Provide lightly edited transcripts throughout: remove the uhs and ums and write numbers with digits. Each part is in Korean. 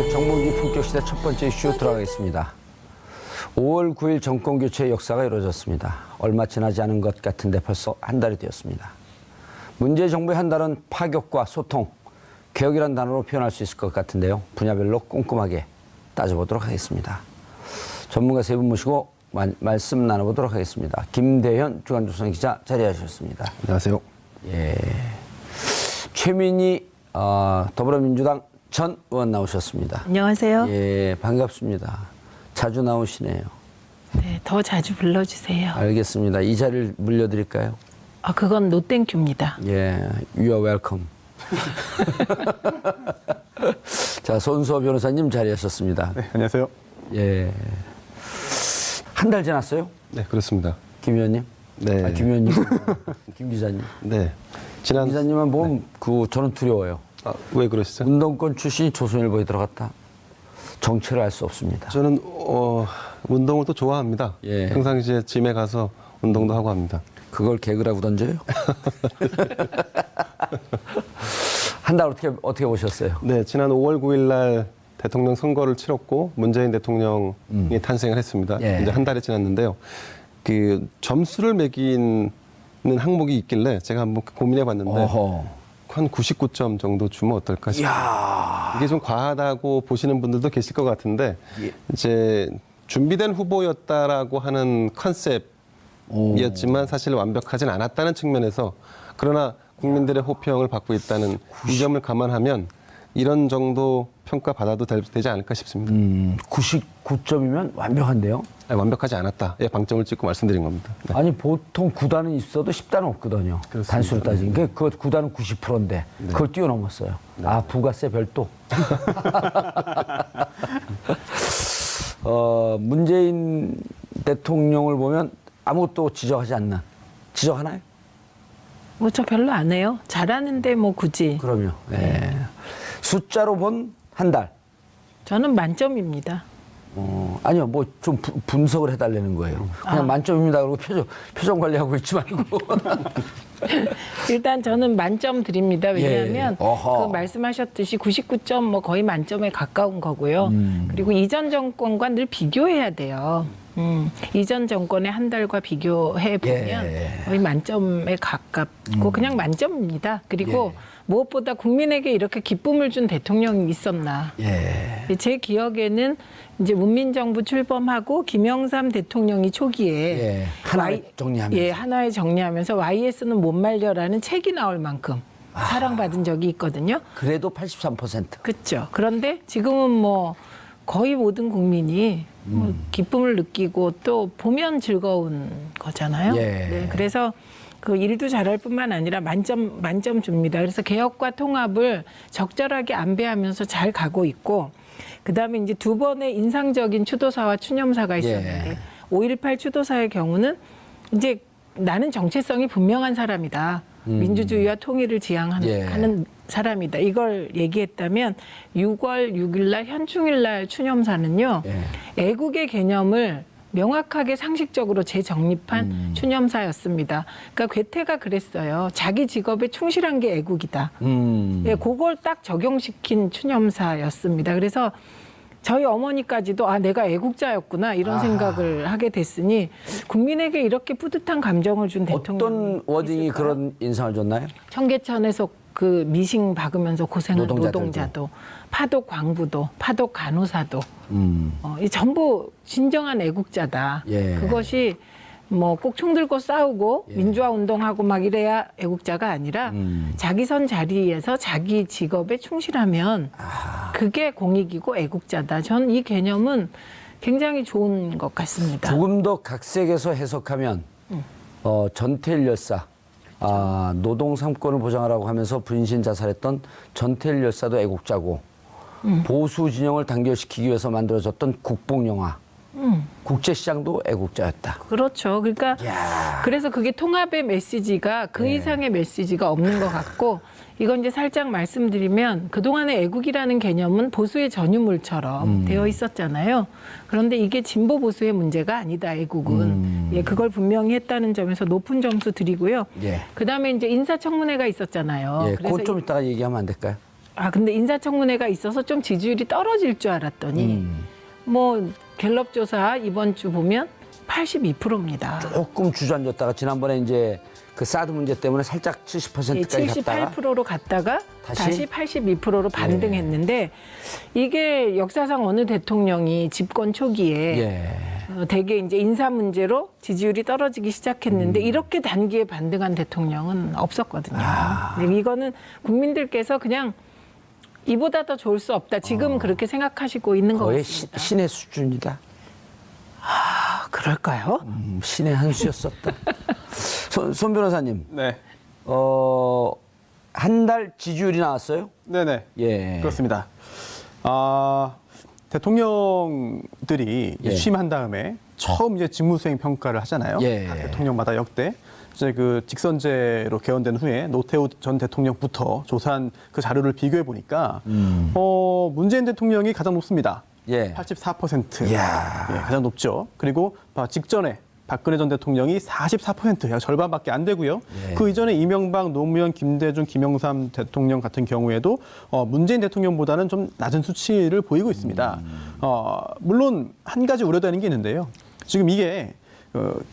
네, 정봉주 품격시대 첫 번째 이슈 들어가겠습니다. 5월 9일 정권교체의 역사가 이루어졌습니다. 얼마 지나지 않은 것 같은데 벌써 한 달이 되었습니다. 문재인 정부의 한 달은 파격과 소통, 개혁이라는 단어로 표현할 수 있을 것 같은데요. 분야별로 꼼꼼하게 따져보도록 하겠습니다. 전문가 세 분 모시고 말씀 나눠보도록 하겠습니다. 김대현 주간조선 기자 자리하셨습니다. 안녕하세요. 예, 최민희 더불어민주당 전 의원 나오셨습니다. 안녕하세요. 예, 반갑습니다. 자주 나오시네요. 네, 더 자주 불러주세요. 알겠습니다. 이 자리를 물려드릴까요? 아, 그건 노땡큐입니다. 예, you are welcome. 자, 손수호 변호사님 자리하셨습니다. 네, 안녕하세요. 예, 한 달 지났어요? 네, 그렇습니다. 김 의원님? 네. 김 의원님? 김 기자님? 네. 김 기자님은 보면 저는 두려워요. 아, 왜 그러시죠? 운동권 출신이 조선일보에 들어갔다. 정체를 알 수 없습니다. 저는 운동을 또 좋아합니다. 예. 평상시에 짐에 가서 운동도 하고 합니다. 그걸 개그라고 던져요? 한 달 어떻게 보셨어요? 네, 지난 5월 9일 날 대통령 선거를 치렀고 문재인 대통령이 탄생을 했습니다. 예. 이제 한 달이 지났는데요. 그 점수를 매기는 항목이 있길래 제가 한번 고민해 봤는데 어허. 한 99점 정도 주면 어떨까 싶어요. 이야. 이게 좀 과하다고 보시는 분들도 계실 것 같은데 예. 이제 준비된 후보였다라고 하는 컨셉이었지만 사실 완벽하진 않았다는 측면에서 그러나 국민들의 호평을 받고 있다는 이 점을 감안하면 이런 정도 평가 받아도 되지 않을까 싶습니다. 99점이면 완벽한데요? 아니, 완벽하지 않았다의 방점을 찍고 말씀드린 겁니다. 네. 아니 보통 9단은 있어도 10단은 없거든요. 그렇습니다. 단수로 따지면. 그 9단은 90%인데 그걸 뛰어넘었어요. 네. 아, 부가세 별도. 문재인 대통령을 보면 아무것도 지적하지 않는. 지적하나요? 뭐 저 별로 안 해요. 잘하는데 뭐 굳이. 그럼요. 예. 숫자로 본 한 달. 저는 만점입니다. 아니요, 뭐 좀 분석을 해달라는 거예요. 그냥 만점입니다. 그러고 표정 관리하고 있지 말고. 일단 저는 만점 드립니다. 왜냐하면 예. 어허. 그 말씀하셨듯이 99점 뭐 거의 만점에 가까운 거고요. 그리고 이전 정권과 늘 비교해야 돼요. 이전 정권의 한 달과 비교해 보면 예. 거의 만점에 가깝고 그냥 만점입니다. 그리고 무엇보다 국민에게 이렇게 기쁨을 준 대통령이 있었나. 예. 제 기억에는 이제 문민정부 출범하고 김영삼 대통령이 초기에 예. 하나에 정리하면서. 예, 하나에 정리하면서 YS는 못 말려라는 책이 나올 만큼 사랑받은 적이 있거든요. 그래도 83%. 그렇죠. 그런데 지금은 뭐 거의 모든 국민이 뭐 기쁨을 느끼고 또 보면 즐거운 거잖아요. 예. 네, 그래서 그 일도 잘할 뿐만 아니라 만점 줍니다. 그래서 개혁과 통합을 적절하게 안배하면서 잘 가고 있고, 그다음에 이제 두 번의 인상적인 추도사와 추념사가 있었는데 예. 5.18 추도사의 경우는 이제 나는 정체성이 분명한 사람이다. 민주주의와 통일을 지향하는 예. 사람이다. 이걸 얘기했다면 6월 6일 날 현충일 날 추념사는요. 예. 애국의 개념을 명확하게 상식적으로 재정립한 추념사였습니다. 그러니까 괴테가 그랬어요. 자기 직업에 충실한 게 애국이다. 예, 그걸 딱 적용시킨 추념사였습니다. 그래서 저희 어머니까지도 아 내가 애국자였구나 이런 생각을 하게 됐으니 국민에게 이렇게 뿌듯한 감정을 준 대통령이 어떤 워딩이 있을까요? 그런 인상을 줬나요? 청계천에서 그 미싱 박으면서 고생한 노동자들도. 노동자도, 파독 광부도, 파독 간호사도, 이 전부 진정한 애국자다. 예. 그것이 뭐 꼭 총 들고 싸우고 민주화 운동하고 막 이래야 애국자가 아니라 자기 선 자리에서 자기 직업에 충실하면 그게 공익이고 애국자다. 저는 이 개념은 굉장히 좋은 것 같습니다. 조금 더 각색해서 해석하면 전태일 열사, 노동 3권을 보장하라고 하면서 분신 자살했던 전태일 열사도 애국자고 보수 진영을 단결시키기 위해서 만들어졌던 국뽕영화, 국제시장도 애국자였다. 그렇죠. 그러니까 야. 그래서 그게 통합의 메시지가 그 이상의 메시지가 없는 것 같고 이건 이제 살짝 말씀드리면 그동안의 애국이라는 개념은 보수의 전유물처럼 되어 있었잖아요. 그런데 이게 진보 보수의 문제가 아니다. 애국은. 예, 그걸 분명히 했다는 점에서 높은 점수 드리고요. 예. 그다음에 이제 인사청문회가 있었잖아요. 예, 그래서 그건 좀 이따가 얘기하면 안 될까요? 근데 인사청문회가 있어서 좀 지지율이 떨어질 줄 알았더니 뭐 갤럽 조사 이번 주 보면 82%입니다. 조금 주저앉았다가 지난번에 이제 그 사드 문제 때문에 살짝 70%까지 갔다가 78%로 갔다가 다시? 다시 82%로 반등했는데 이게 역사상 어느 대통령이 집권 초기에 예. 대개 이제 인사 문제로 지지율이 떨어지기 시작했는데 이렇게 단기에 반등한 대통령은 없었거든요. 근데 이거는 국민들께서 그냥 이보다 더 좋을 수 없다. 지금 그렇게 생각하시고 있는 것 거의 같습니다. 신의 수준이다. 그럴까요? 신의 한 수였었다. 손 변호사님, 네. 한 달 지지율이 나왔어요? 네네. 예. 그렇습니다. 대통령들이 이제 예. 취임한 다음에 처음 이제 직무수행 평가를 하잖아요. 예. 각 대통령마다 역대. 이제 그 직선제로 개헌된 후에 노태우 전 대통령부터 조사한 그 자료를 비교해 보니까 문재인 대통령이 가장 높습니다. 예. 84%. 이야. 예, 가장 높죠. 그리고 직전에 박근혜 전 대통령이 44%, 약 절반밖에 안 되고요. 예. 그 이전에 이명박, 노무현, 김대중, 김영삼 대통령 같은 경우에도 문재인 대통령보다는 좀 낮은 수치를 보이고 있습니다. 물론 한 가지 우려되는 게 있는데요. 지금 이게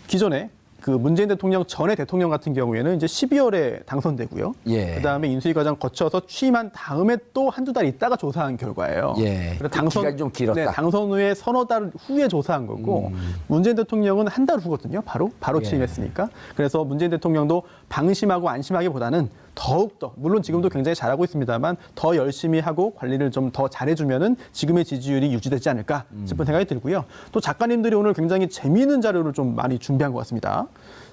기존에 그 문재인 대통령 전에 대통령 같은 경우에는 이제 12월에 당선되고요. 예. 그다음에 인수위 과정 거쳐서 취임한 다음에 또 한두 달 있다가 조사한 결과예요. 예. 그래서 기간이 좀 길었다. 네, 당선 후에 서너 달 후에 조사한 거고 문재인 대통령은 한 달 후거든요. 바로 예. 취임했으니까. 그래서 문재인 대통령도 방심하고 안심하기보다는 더욱더 물론 지금도 굉장히 잘하고 있습니다만 더 열심히 하고 관리를 좀 더 잘해주면은 지금의 지지율이 유지되지 않을까 싶은 생각이 들고요. 또 작가님들이 오늘 굉장히 재미있는 자료를 좀 많이 준비한 것 같습니다.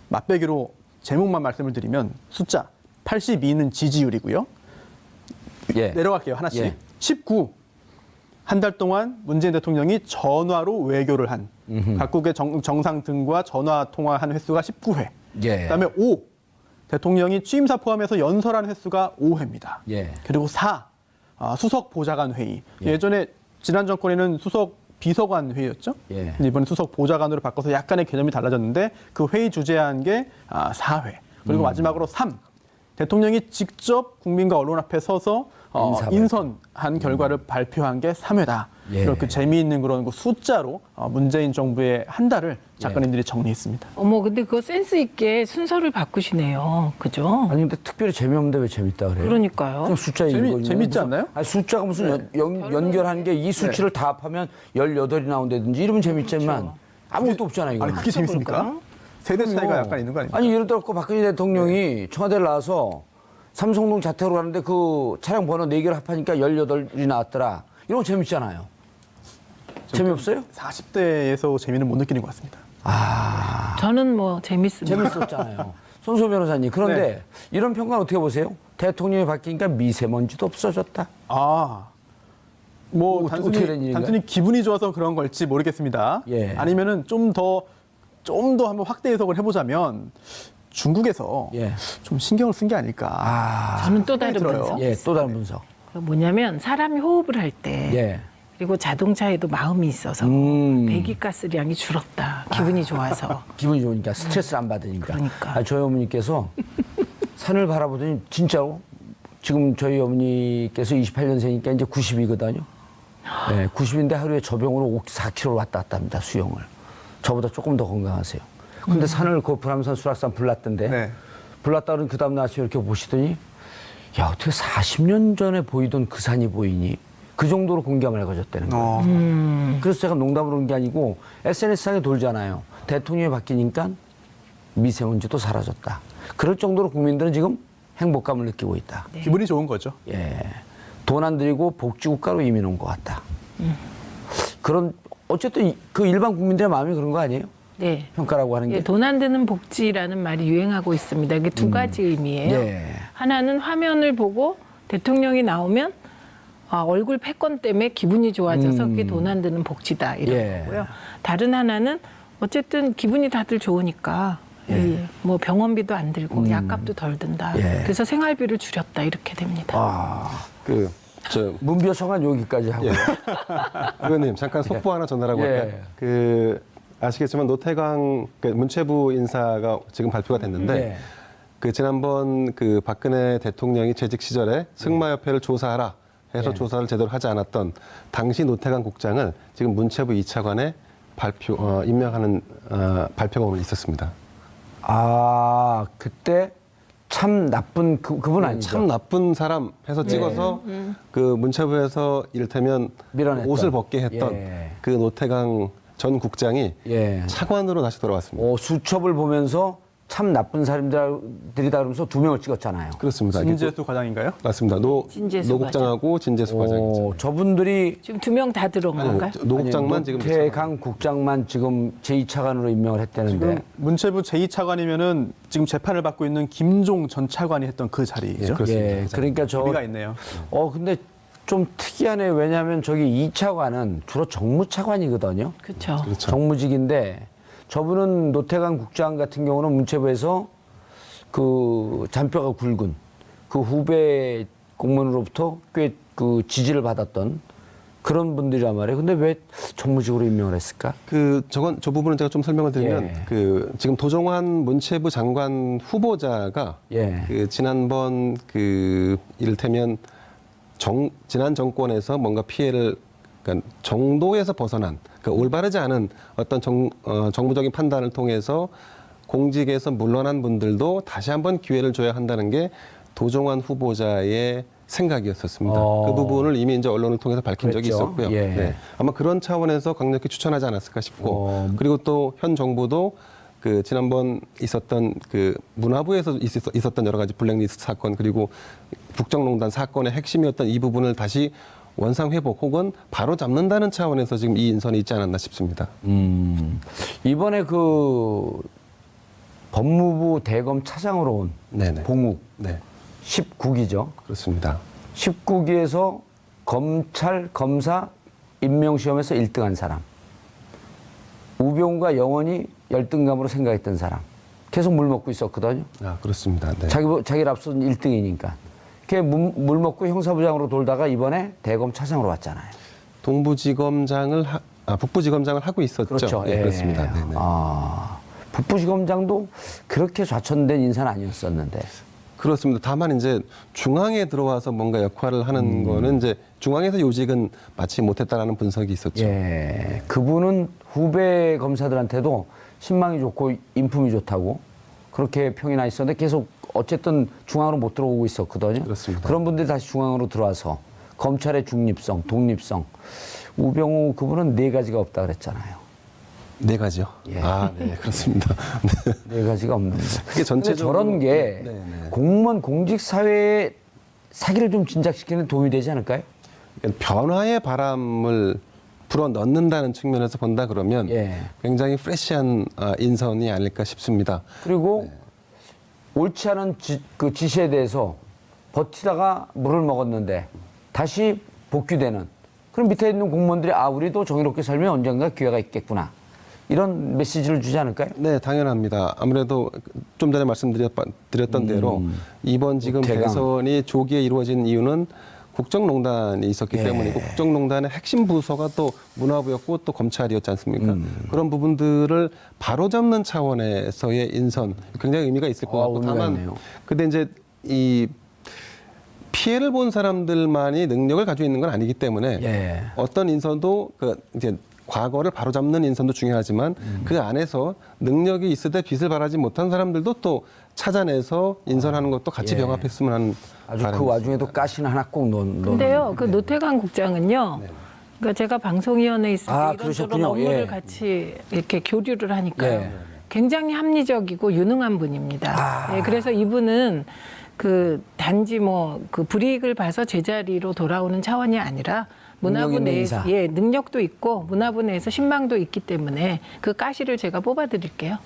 맛배기로 제목만 말씀을 드리면 숫자 82는 지지율이고요. 예. 내려갈게요. 하나씩. 예. 19. 한 달 동안 문재인 대통령이 전화로 외교를 한 각국의 정상 등과 전화 통화한 횟수가 19회. 예. 그다음에 5. 대통령이 취임사 포함해서 연설한 횟수가 5회입니다. 예. 그리고 4. 수석 보좌관 회의. 예전에 지난 정권에는 수석 비서관 회의였죠. 예. 근데 이번에 수석 보좌관으로 바꿔서 약간의 개념이 달라졌는데 그 회의 주재한 게 4회. 그리고 마지막으로 3. 대통령이 직접 국민과 언론 앞에 서서 인선한 결과를 발표한 게 3회다. 예. 이렇게 재미있는 그런 그 숫자로 문재인 정부의 한 달을 작가님들이 정리했습니다. 근데 그거 센스 있게 순서를 바꾸시네요. 그죠? 아니 근데 특별히 재미없는데 왜 재밌다 그래요? 그러니까요. 그냥 숫자 읽어요. 재밌지 않나요? 아니, 숫자가 무슨 연결한 게 이 수치를 다 합하면 18이 나온다든지 이러면 재밌지만 아무것도 없잖아요. 이거. 아니 그게 재밌습니까? 세대 차이가 약간 있는 거 아닙니까? 아니 예를 들어 박근혜 대통령이 청와대를 나와서 삼성동 자택으로 가는데 그 차량 번호 4개를 합하니까 18이 나왔더라. 이런 거 재밌잖아요. 재미없어요? 40대에서 재미는 못 느끼는 것 같습니다. 저는 뭐 재밌습니다. 재밌었잖아요. 손소 변호사님. 그런데 네. 이런 평가는 어떻게 보세요? 대통령이 바뀌니까 미세먼지도 없어졌다. 뭐 어떻게 된 일인가요? 단순히 기분이 좋아서 그런 걸지 모르겠습니다. 예. 아니면은 좀 더 한번 확대 해석을 해보자면 중국에서 예. 좀 신경을 쓴 게 아닐까. 저는 또 다른 들어요. 분석. 예, 또 다른 분석. 뭐냐면 사람이 호흡을 할 때 예. 그리고 자동차에도 마음이 있어서 배기가스량이 줄었다. 기분이 좋아서. 기분이 좋으니까 스트레스를 안 받으니까. 그러니까. 저희 어머니께서 산을 바라보더니 진짜로 지금 저희 어머니께서 28년생이니까 이제 90이거든요. 네, 90인데 하루에 저병으로 4km 왔다 갔다 합니다. 수영을. 저보다 조금 더 건강하세요. 근데 산을 그 불암산 수락산 불났던데 네. 불났다 그러면 그 다음날 아침에 이렇게 보시더니 야 어떻게 40년 전에 보이던 그 산이 보이니 그 정도로 공감을 해가졌다는 거예요. 그래서 제가 농담으로 그런 게 아니고 SNS상에 돌잖아요. 대통령이 바뀌니까 미세먼지도 사라졌다. 그럴 정도로 국민들은 지금 행복감을 느끼고 있다. 기분이 좋은 거죠. 예. 돈 안 들이고 복지국가로 이민 온 것 같다. 그런 어쨌든 그 일반 국민들의 마음이 그런 거 아니에요? 네. 평가라고 하는 게. 돈 안 드는 복지라는 말이 유행하고 있습니다. 이게 두 가지 의미예요. 예. 하나는 화면을 보고 대통령이 나오면 얼굴 패권 때문에 기분이 좋아져서 그게 돈 안 드는 복지다 이런 예. 거고요. 다른 하나는 어쨌든 기분이 다들 좋으니까 뭐 병원비도 안 들고 약값도 덜 든다. 예. 그래서 생활비를 줄였다 이렇게 됩니다. 문벼성한 여기까지 하고. 예. 의원님 잠깐 속보 하나 전하라고 예. 할까요? 아시겠지만 노태강 문체부 인사가 지금 발표가 됐는데 네. 그 지난번 그 박근혜 대통령이 재직 시절에 승마협회를 조사하라 해서 조사를 제대로 하지 않았던 당시 노태강 국장을 지금 문체부 2차관에 임명하는 발표가 오늘 있었습니다. 아, 그때 참 나쁜 그분 아니죠? 참 나쁜 사람 해서 찍어서 그 문체부에서 이를테면 밀어냈던. 옷을 벗게 했던 예. 그 노태강 전 국장이 예. 차관으로 다시 돌아왔습니다. 수첩을 보면서 참 나쁜 사람들이다 그러면서 2명을 찍었잖아요. 그렇습니다. 진재수 과장인가요? 맞습니다. 진재수 노 국장하고 진재수 과장이죠. 저분들이 지금 2명 다 들어온 건가요? 노 국장만 지금 노태강 국장만 지금 제2차관으로 임명을 했다는데. 지금 문체부 제2차관이면은 지금 재판을 받고 있는 김종 전 차관이 했던 그 자리죠. 그렇습니다. 예, 그러니까 의미가 있네요. 근데 좀 특이하네. 왜냐하면 저기 2차관은 주로 정무차관이거든요. 그렇죠. 그렇죠. 정무직인데 저분은 노태강 국장 같은 경우는 문체부에서 그 잔뼈가 굵은 그 후배 공무원으로부터 꽤 그 지지를 받았던 그런 분들이란 말이에요. 근데 왜 정무직으로 임명을 했을까? 저 부분은 제가 좀 설명을 드리면 예. 지금 도종환 문체부 장관 후보자가 예. 지난번 이를테면 지난 정권에서 뭔가 피해를 그러니까 정도에서 벗어난 올바르지 않은 어떤 정부적인 판단을 통해서 공직에서 물러난 분들도 다시 한번 기회를 줘야 한다는 게 도종환 후보자의 생각이었었습니다. 그 부분을 이미 이제 언론을 통해서 밝힌 적이 그랬죠. 있었고요. 예. 네. 아마 그런 차원에서 강력히 추천하지 않았을까 싶고 그리고 또 현 정부도 지난번 있었던 문화부에서 있었던 여러 가지 블랙리스트 사건 그리고 국정농단 사건의 핵심이었던 이 부분을 다시 원상 회복 혹은 바로 잡는다는 차원에서 지금 이 인선이 있지 않았나 싶습니다. 이번에 법무부 대검 차장으로 온 네네. 봉욱 네, 19기죠. 그렇습니다. 19기에서 검찰 검사 임명시험에서 1등한 사람. 우병우가 영원히 열등감으로 생각했던 사람. 계속 물 먹고 있었거든요. 그렇습니다. 네. 자기를 앞서는 1등이니까. 걔 물 먹고 형사부장으로 돌다가 이번에 대검 차장으로 왔잖아요. 북부지검장을 하고 있었죠. 그렇죠. 네, 그렇습니다. 네네. 북부지검장도 그렇게 좌천된 인사는 아니었었는데. 그렇습니다. 다만 이제 중앙에 들어와서 뭔가 역할을 하는 거는 이제 중앙에서 요직은 마치 못했다라는 분석이 있었죠. 예. 그분은 후배 검사들한테도 신망이 좋고 인품이 좋다고 그렇게 평이 나 있었는데 계속 어쨌든 중앙으로 못 들어오고 있었거든요. 그렇습니다. 그런 분들이 다시 중앙으로 들어와서 검찰의 중립성, 독립성. 우병우 그분은 4가지가 없다 그랬잖아요. 4가지요? 예. 네, 그렇습니다. 4가지가 없는데. 그게 전체적으로 저런 게 네네. 공무원 공직 사회에 사기를 좀 진작시키는 데 도움이 되지 않을까요? 그러니까 변화의 바람을 불어 넣는다는 측면에서 본다 그러면 예. 굉장히 프레시한 인선이 아닐까 싶습니다. 그리고 옳지 않은 지시에 대해서 버티다가 물을 먹었는데 다시 복귀되는 그럼 밑에 있는 공무원들이 우리도 정의롭게 살면 언젠가 기회가 있겠구나. 이런 메시지를 주지 않을까요? 네, 당연합니다. 아무래도 좀 전에 말씀드렸던 대로 이번 지금 대강. 대선이 조기에 이루어진 이유는 국정농단이 있었기 때문이고 국정농단의 핵심 부서가 또 문화부였고 또 검찰이었지 않습니까? 그런 부분들을 바로잡는 차원에서의 인선 굉장히 의미가 있을 것 같고 의미가 다만 있네요. 근데 이제 이 피해를 본 사람들만이 능력을 가지고 있는 건 아니기 때문에 예. 어떤 인선도 이제 과거를 바로잡는 인선도 중요하지만 그 안에서 능력이 있을 때 빛을 발하지 못한 사람들도 또 찾아내서 인선하는 것도 같이 병합했으면 하는 아주 바람이 그 와중에도 가시는 하나 꼭 넣는. 근데요, 그 노태강 국장은요. 그러니까 제가 방송위원회에 있을 때 이런저런 그러셨군요. 업무를 예. 같이 이렇게 교류를 하니까요. 예. 굉장히 합리적이고 유능한 분입니다. 예, 그래서 이분은 단지 불이익을 봐서 제자리로 돌아오는 차원이 아니라 문화부 능력 있는 내에서 인사. 능력도 있고 문화부 내에서 신망도 있기 때문에 그 가시를 제가 뽑아드릴게요.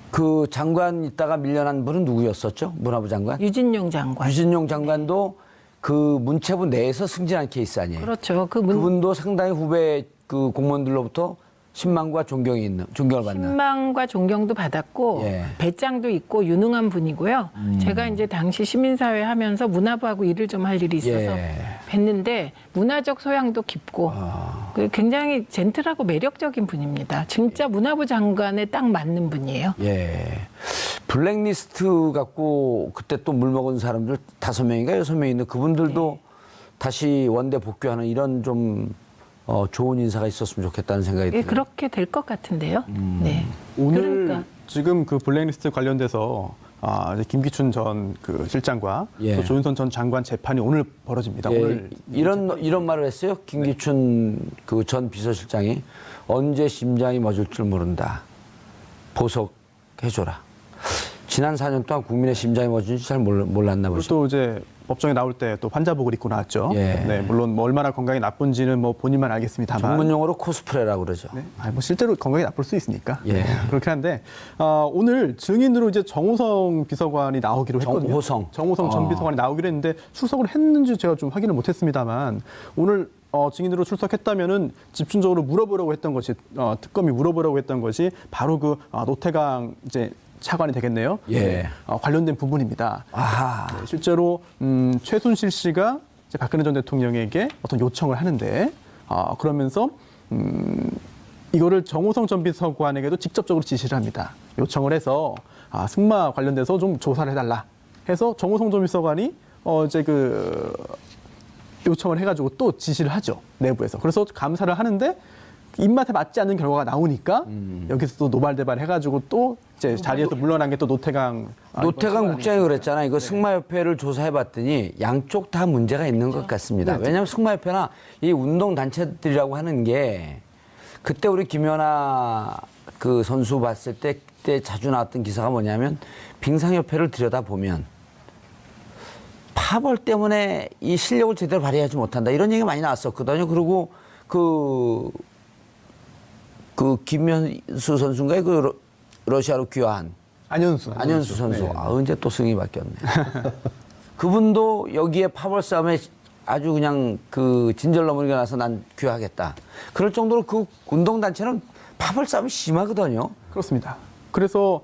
그 장관 있다가 밀려난 분은 누구였었죠? 문화부 장관? 유진용 장관. 유진용 장관도 그 문체부 내에서 승진한 케이스 아니에요? 그렇죠. 그분도 상당히 후배 공무원들로부터 신망과 존경을 받는. 신망과 존경도 받았고 예. 배짱도 있고 유능한 분이고요. 제가 이제 당시 시민사회 하면서 문화부하고 일을 좀 할 일이 있어서 예. 뵀는데 문화적 소양도 깊고 굉장히 젠틀하고 매력적인 분입니다. 진짜 문화부 장관에 딱 맞는 분이에요. 예. 블랙리스트 갖고 그때 또 물먹은 사람들 5명인가 6명 있는데 그분들도 다시 원대 복귀하는 이런 좀 좋은 인사가 있었으면 좋겠다는 생각이 예, 드네요. 그렇게 될 것 같은데요. 네. 오늘 그러니까. 지금 그 블랙리스트 관련돼서 이제 김기춘 전 그 실장과 예. 또 조윤선 전 장관 재판이 오늘 벌어집니다. 예, 오늘 이런 말을 했어요. 김기춘 그 전 비서실장이 언제 심장이 멎을 줄 모른다. 보석해줘라. 지난 4년 동안 국민의 심장이 멎은지 잘 몰랐나 그리고 보죠. 또 이제 법정에 나올 때 또 환자복을 입고 나왔죠. 예. 네, 물론 뭐 얼마나 건강이 나쁜지는 뭐 본인만 알겠습니다만. 전문 용어로 코스프레라고 그러죠. 네. 뭐 실제로 건강이 나쁠 수 있으니까. 예. 네, 그렇긴 한데 오늘 증인으로 이제 정호성 비서관이 나오기로 했거든요. 정호성 전 비서관이 나오기로 했는데 출석을 했는지 제가 좀 확인을 못했습니다만 오늘 증인으로 출석했다면은 집중적으로 물어보려고 했던 것이 특검이 물어보려고 했던 것이 바로 그 노태강 이제 차관이 되겠네요. 예. 네, 관련된 부분입니다. 아하. 네, 실제로 최순실 씨가 이제 박근혜 전 대통령에게 어떤 요청을 하는데 그러면서 이거를 정호성 전 비서관에게도 직접적으로 지시를 합니다. 요청을 해서 승마 관련돼서 좀 조사를 해달라 해서 정호성 전 비서관이 이제 그 요청을 해가지고 또 지시를 하죠, 내부에서. 그래서 감사를 하는데 입맛에 맞지 않는 결과가 나오니까 여기서 또 노발대발 해가지고 또 이제 자리에서 물러난 게 또 노태강 국장이 그랬잖아요. 이거 승마협회를 조사해봤더니 양쪽 다 문제가 있는 것 같습니다. 왜냐하면 승마협회나 이 운동단체들이라고 하는 게 그때 우리 김연아 그 선수 봤을 때 그때 자주 나왔던 기사가 뭐냐면 빙상협회를 들여다보면 파벌 때문에 이 실력을 제대로 발휘하지 못한다. 이런 얘기가 많이 나왔었거든요. 그리고 그 김현수 선수인가요? 그 러시아로 귀화한 안현수 선수. 네. 언제 또 승이 바뀌었네. 그분도 여기에 파벌 싸움에 아주 그냥 그 진절넘어리가 나서 난 귀화하겠다. 그럴 정도로 그 운동단체는 파벌 싸움이 심하거든요. 그렇습니다. 그래서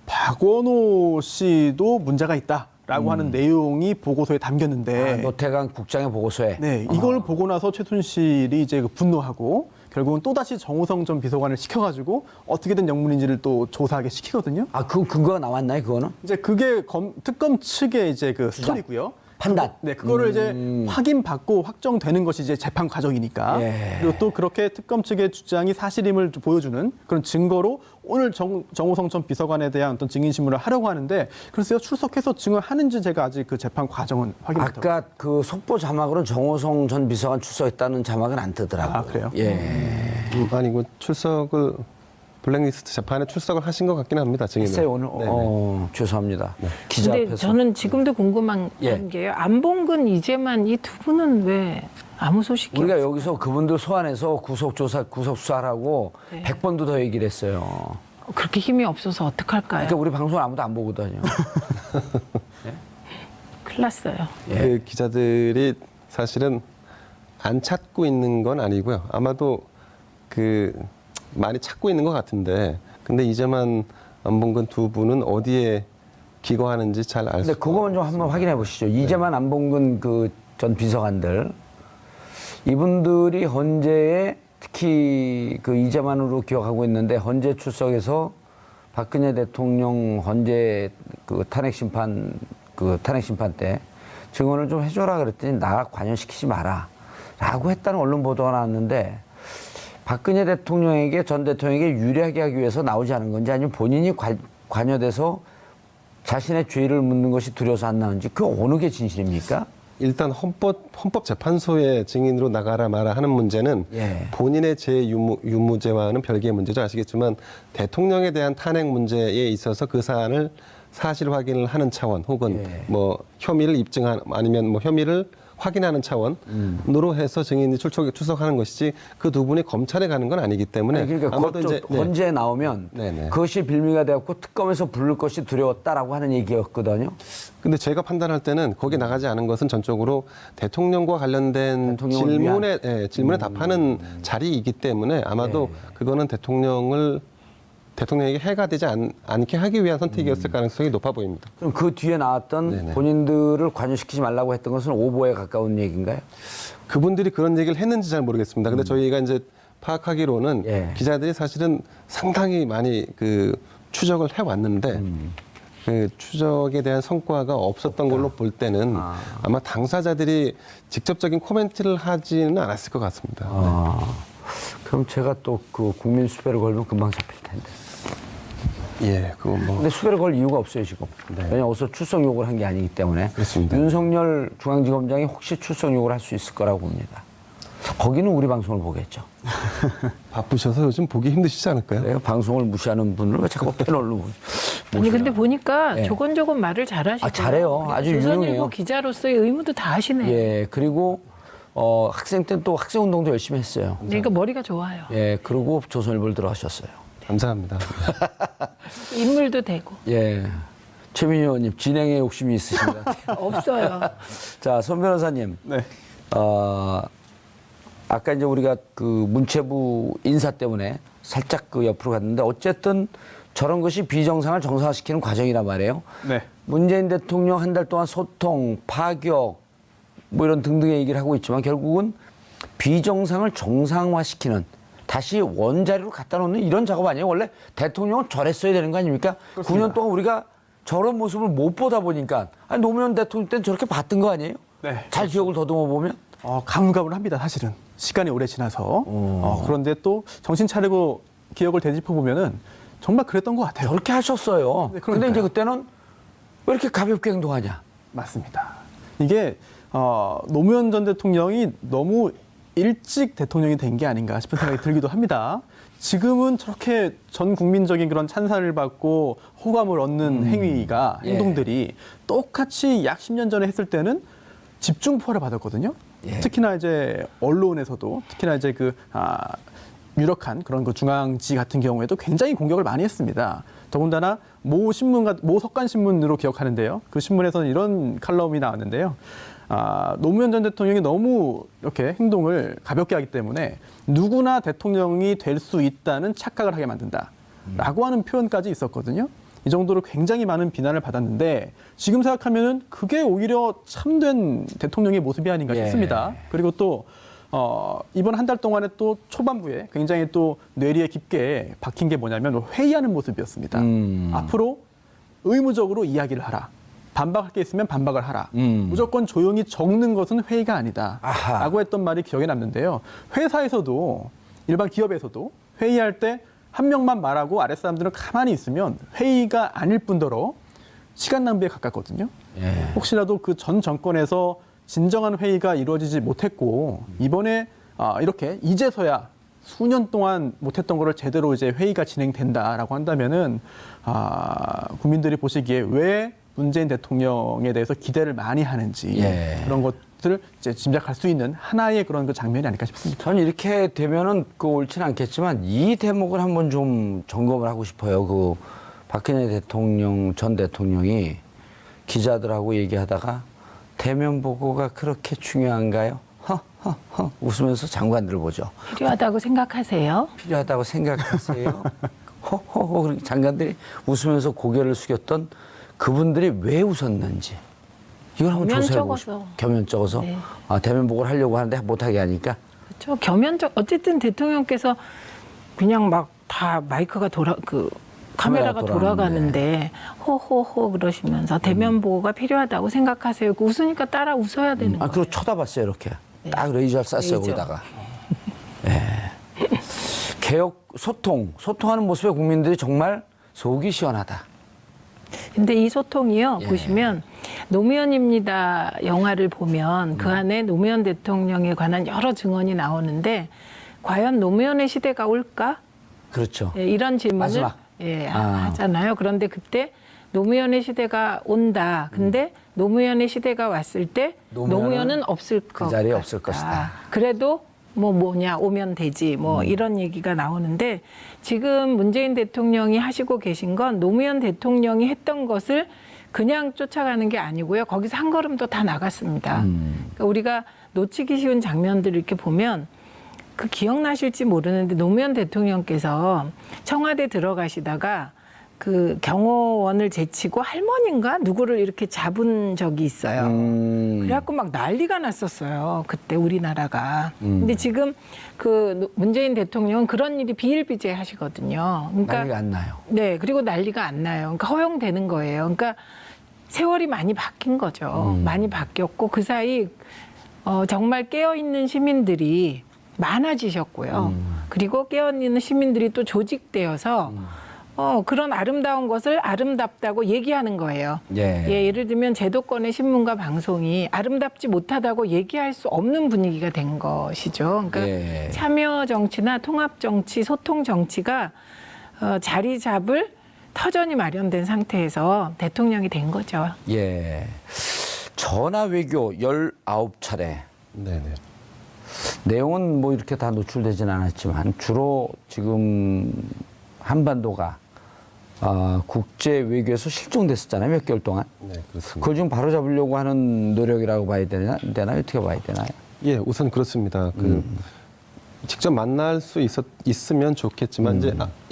박원호 씨도 문제가 있다라고 하는 내용이 보고서에 담겼는데 노태강 국장의 보고서에. 네, 이걸 보고 나서 최순실이 이제 분노하고 결국은 또다시 정호성 전 비서관을 시켜가지고 어떻게 된 영문인지를 또 조사하게 시키거든요. 그 근거가 나왔나요, 그거는? 이제 그게 특검 측의 이제 그 스토리고요. 판단. 네, 그거를 이제 확인받고 확정되는 것이 이제 재판 과정이니까. 예. 그리고 또 그렇게 특검 측의 주장이 사실임을 보여주는 그런 증거로 오늘 정호성 전 비서관에 대한 어떤 증인신문을 하려고 하는데 그래서 출석해서 증언하는지 제가 아직 그 재판 과정은 확인 못하고. 아까 그 속보 자막으로는 정호성 전 비서관 출석했다는 자막은 안 뜨더라고요. 아, 그래요? 예. 아니고 출석을 블랙리스트 재판에 출석을 하신 것 같긴 합니다. 증인은. 글쎄요, 오늘 죄송합니다. 기자 근데 앞에서. 저는 지금도 궁금한 예. 게요. 안봉근, 이재만 이 두 분은 왜 아무 소식이 우리가 없어요? 여기서 그분들 소환해서 구속수사하라고 네. 100번도 더 얘기를 했어요. 그렇게 힘이 없어서 어떡할까요? 그러니까 우리 방송을 아무도 안 보거든요. 큰일 났어요. 예. 그 기자들이 사실은 안 찾고 있는 건 아니고요. 아마도 그 많이 찾고 있는 것 같은데, 근데 이재만, 안봉근 두 분은 어디에 기거하는지 잘 알 수. 근데 그거만 좀 한번 확인해 보시죠. 이재만, 안봉근 그 전 비서관들 이분들이 헌재에 특히 그 이재만으로 기억하고 있는데 헌재 출석해서 박근혜 대통령 헌재 그 탄핵 심판 때 증언을 좀 해줘라 그랬더니 나 관여시키지 마라라고 했다는 언론 보도가 나왔는데. 박근혜 대통령에게 전 대통령에게 유리하게 하기 위해서 나오지 않은 건지 아니면 본인이 관여돼서 자신의 죄를 묻는 것이 두려워서 안 나오는지 그 어느 게 진실입니까? 일단 헌법재판소에 증인으로 나가라 마라 하는 문제는 예. 본인의 유무죄와는 별개의 문제죠. 아시겠지만 대통령에 대한 탄핵 문제에 있어서 그 사안을 사실 확인을 하는 차원 혹은 예. 뭐 혐의를 입증한 아니면 뭐 혐의를 확인하는 차원으로 해서 증인이 출석하는 것이지 그 두 분이 검찰에 가는 건 아니기 때문에 아니, 그러니까 아마도 그것도 이제 헌재에 나오면 네네. 그것이 빌미가 되었고 특검에서 부를 것이 두려웠다라고 하는 얘기였거든요. 근데 제가 판단할 때는 거기 나가지 않은 것은 전적으로 대통령과 관련된 대통령을 질문에 답하는 자리이기 때문에 아마도 그거는 대통령에게 해가 되지 않게 하기 위한 선택이었을 가능성이 높아 보입니다. 그럼 그 뒤에 나왔던 네네. 본인들을 관여시키지 말라고 했던 것은 오보에 가까운 얘기인가요? 그분들이 그런 얘기를 했는지 잘 모르겠습니다. 근데 저희가 이제 파악하기로는 예. 기자들이 사실은 상당히 많이 그 추적을 해왔는데 그 추적에 대한 성과가 없었던 걸로 볼 때는 아마 당사자들이 직접적인 코멘트를 하지는 않았을 것 같습니다. 그럼 제가 또 그 국민 수배를 걸면 금방 잡힐 텐데. 예, 그거 뭐. 근데 수배를 걸 이유가 없어요, 지금. 네. 왜냐면 어디서 출석 요구를 한 게 아니기 때문에. 그렇습니다. 윤석열 중앙지검장이 혹시 출석 요구를 할 수 있을 거라고 봅니다. 거기는 우리 방송을 보겠죠. 바쁘셔서 요즘 보기 힘드시지 않을까요? 내가 방송을 무시하는 분을 왜 자꾸 패널로 아니 근데 보니까 예. 조곤조곤 말을 잘하시고 잘해요. 아주 유능해요. 조선일보 기자로서의 의무도 다 하시네요. 예, 그리고 학생 때는 또 학생 운동도 열심히 했어요. 그러니까 머리가 좋아요. 예, 그리고 조선일보를 들어가셨어요. 감사합니다. 인물도 되고 예. 최민희 의원님, 진행에 욕심이 있으신 것 같아요. 없어요. 자, 손 변호사님. 네. 아까 이제 우리가 그 문체부 인사 때문에 살짝 그 옆으로 갔는데 어쨌든 저런 것이 비정상을 정상화시키는 과정이란 말이에요. 네. 문재인 대통령 한 달 동안 소통, 파격, 뭐 이런 등등의 얘기를 하고 있지만 결국은 비정상을 정상화시키는 다시 원자리로 갖다 놓는 이런 작업 아니에요? 원래 대통령은 저랬어야 되는 거 아닙니까? 그렇습니다. 9년 동안 우리가 저런 모습을 못 보다 보니까 아니, 노무현 대통령 때는 저렇게 봤던 거 아니에요? 네. 잘 기억을 더듬어 보면. 가물가물합니다, 사실은. 시간이 오래 지나서. 그런데 또 정신 차리고 기억을 되짚어 보면은 정말 그랬던 것 같아요. 저렇게 하셨어요. 네, 그런데 그러니까요. 이제 그때는 왜 이렇게 가볍게 행동하냐? 맞습니다. 이게 노무현 전 대통령이 너무 일찍 대통령이 된 게 아닌가 싶은 생각이 들기도 합니다. 지금은 저렇게 전 국민적인 그런 찬사를 받고 호감을 얻는 행위가 예. 행동들이 똑같이 약 10년 전에 했을 때는 집중포화를 받았거든요. 예. 특히나 이제 언론에서도 특히나 이제 유력한 그런 그 중앙지 같은 경우에도 굉장히 공격을 많이 했습니다. 더군다나 모 석간 신문으로 기억하는데요. 그 신문에서는 이런 칼럼이 나왔는데요. 노무현 전 대통령이 너무 이렇게 행동을 가볍게 하기 때문에 누구나 대통령이 될 수 있다는 착각을 하게 만든다라고 하는 표현까지 있었거든요. 이 정도로 굉장히 많은 비난을 받았는데 지금 생각하면은 그게 오히려 참된 대통령의 모습이 아닌가 싶습니다. 그리고 또 이번 한 달 동안에 또 초반부에 굉장히 또 뇌리에 깊게 박힌 게 뭐냐면 회의하는 모습이었습니다. 앞으로 의무적으로 이야기를 하라. 반박할 게 있으면 반박을 하라. 무조건 조용히 적는 것은 회의가 아니다. 라고 했던 말이 기억에 남는데요. 회사에서도 일반 기업에서도 회의할 때 한 명만 말하고 아랫사람들은 가만히 있으면 회의가 아닐 뿐더러 시간 낭비에 가깝거든요. 혹시라도 그 전 정권에서 진정한 회의가 이루어지지 못했고 이번에 이렇게 이제서야 수년 동안 못했던 거를 제대로 이제 회의가 진행된다라고 한다면은 국민들이 보시기에 왜 문재인 대통령에 대해서 기대를 많이 하는지 그런 것들을 이제 짐작할 수 있는 하나의 그런 그 장면이 아닐까 싶습니다. 저는 이렇게 되면은 옳지는 않겠지만 이 대목을 한번 좀 점검을 하고 싶어요. 그 박근혜 전 대통령이 기자들하고 얘기하다가 대면 보고가 그렇게 중요한가요? 허허허 웃으면서 장관들을 보죠. 필요하다고 생각하세요? 필요하다고 생각하세요? 허허허 장관들이 웃으면서 고개를 숙였던 그분들이 왜 웃었는지 이걸 한번 조사해보고 싶어요. 겸연쩍어서. 네. 대면 보고를 하려고 하는데 못하게 하니까. 그렇죠. 겸연쩍 어쨌든 대통령께서 그냥 막 다 마이크가 카메라가 돌아가는데 호호호 그러시면서 대면 보고가 필요하다고 생각하세요. 웃으니까 따라 웃어야 되는 거예요. 그리고 쳐다봤어요 이렇게. 딱 레이저를 쐈어요 거기다가. 개혁 소통하는 모습에 국민들이 정말 속이 시원하다. 근데 이 소통이요, 보시면 노무현입니다 영화를 보면 그 안에 노무현 대통령에 관한 여러 증언이 나오는데 과연 노무현의 시대가 올까? 그렇죠. 이런 질문을 마지막. 하잖아요. 그런데 그때 노무현의 시대가 온다. 근데 노무현의 시대가 왔을 때 노무현은 없을 것 자리에 같다. 없을 것이다. 그래도 뭐냐 오면 되지 이런 얘기가 나오는데 지금 문재인 대통령이 하시고 계신 건 노무현 대통령이 했던 것을 그냥 쫓아가는 게 아니고요. 거기서 한 걸음 더 다 나갔습니다. 그러니까 우리가 놓치기 쉬운 장면들을 이렇게 보면 그 기억나실지 모르는데 노무현 대통령께서 청와대 들어가시다가 그 경호원을 제치고 할머니인가 누구를 이렇게 잡은 적이 있어요. 그래갖고 막 난리가 났었어요. 그때 우리나라가. 근데 지금 그 문재인 대통령은 그런 일이 비일비재하시거든요. 그러니까 난리가 안 나요. 네, 그리고 난리가 안 나요. 그러니까 허용되는 거예요. 그러니까 세월이 많이 바뀐 거죠. 많이 바뀌었고 그 사이 정말 깨어있는 시민들이 많아지셨고요. 그리고 깨어있는 시민들이 또 조직되어서 그런 아름다운 것을 아름답다고 얘기하는 거예요. 예. 예를 들면 제도권의 신문과 방송이 아름답지 못하다고 얘기할 수 없는 분위기가 된 것이죠. 그러니까 예. 참여 정치나 통합 정치, 소통 정치가 자리 잡을 터전이 마련된 상태에서 대통령이 된 거죠. 예. 전화 외교 19차례. 네네. 내용은 뭐 이렇게 다 노출되진 않았지만 주로 지금 한반도가 국제 외교에서 실종됐었잖아요. 몇 개월 동안. 네, 그렇습니다. 그걸 지금 바로 잡으려고 하는 노력이라고 봐야 되나요? 어떻게 봐야 되나요? 예, 우선 그렇습니다. 직접 만날 수 있으면 좋겠지만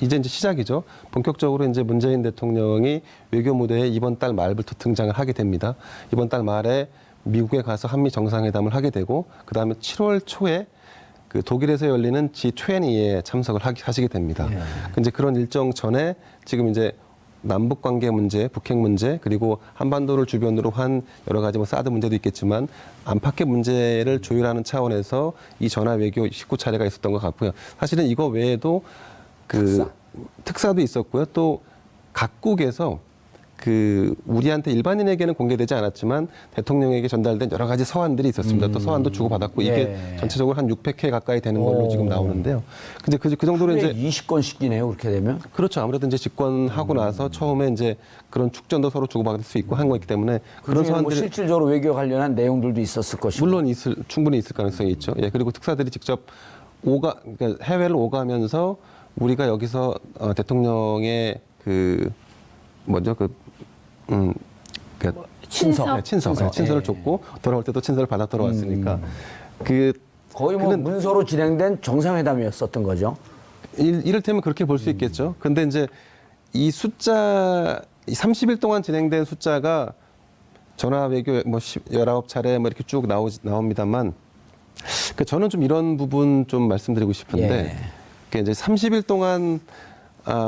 이제 시작이죠. 본격적으로 이제 문재인 대통령이 외교 무대에 이번 달 말부터 등장을 하게 됩니다. 이번 달 말에 미국에 가서 한미 정상회담을 하게 되고 그다음에 7월 초에 그 독일에서 열리는 G20에 참석을 하시게 됩니다. 이제 그런 일정 전에 지금 이제 남북 관계 문제, 북핵 문제, 그리고 한반도를 주변으로 한 여러 가지 뭐 사드 문제도 있겠지만 안팎의 문제를 조율하는 차원에서 이 전화 외교 19차례가 있었던 것 같고요. 사실은 이거 외에도 그 특사도 있었고요. 또 각국에서 그 우리한테 일반인에게는 공개되지 않았지만 대통령에게 전달된 여러 가지 서한들이 있었습니다. 또 서한도 주고받았고 이게 전체적으로 한 600회 가까이 되는 걸로 지금 나오는데요. 근데 그 정도로 이제 20건씩이네요. 그렇게 되면. 그렇죠. 아무래도 이제 집권하고 나서 처음에 이제 그런 축전도 서로 주고받을 수 있고 한 거기 때문에 그런 뭐 서한들이 실질적으로 외교 관련한 내용들도 있었을 것이고. 물론 충분히 있을 가능성이 있죠. 예, 그리고 특사들이 직접 그러니까 해외를 오가면서 우리가 여기서 대통령의 그 뭐죠 친서를 줬고 돌아올 때도 친서를 받아 돌아왔으니까 거의 뭐 문서로 진행된 정상회담이었었던 거죠. 이를테면 그렇게 볼 수 있겠죠. 근데 이제 이 30일 동안 진행된 숫자가 전화 외교 뭐 19차례 뭐 이렇게 쭉 나옵니다만 저는 좀 이런 부분 좀 말씀드리고 싶은데 이제 30일 동안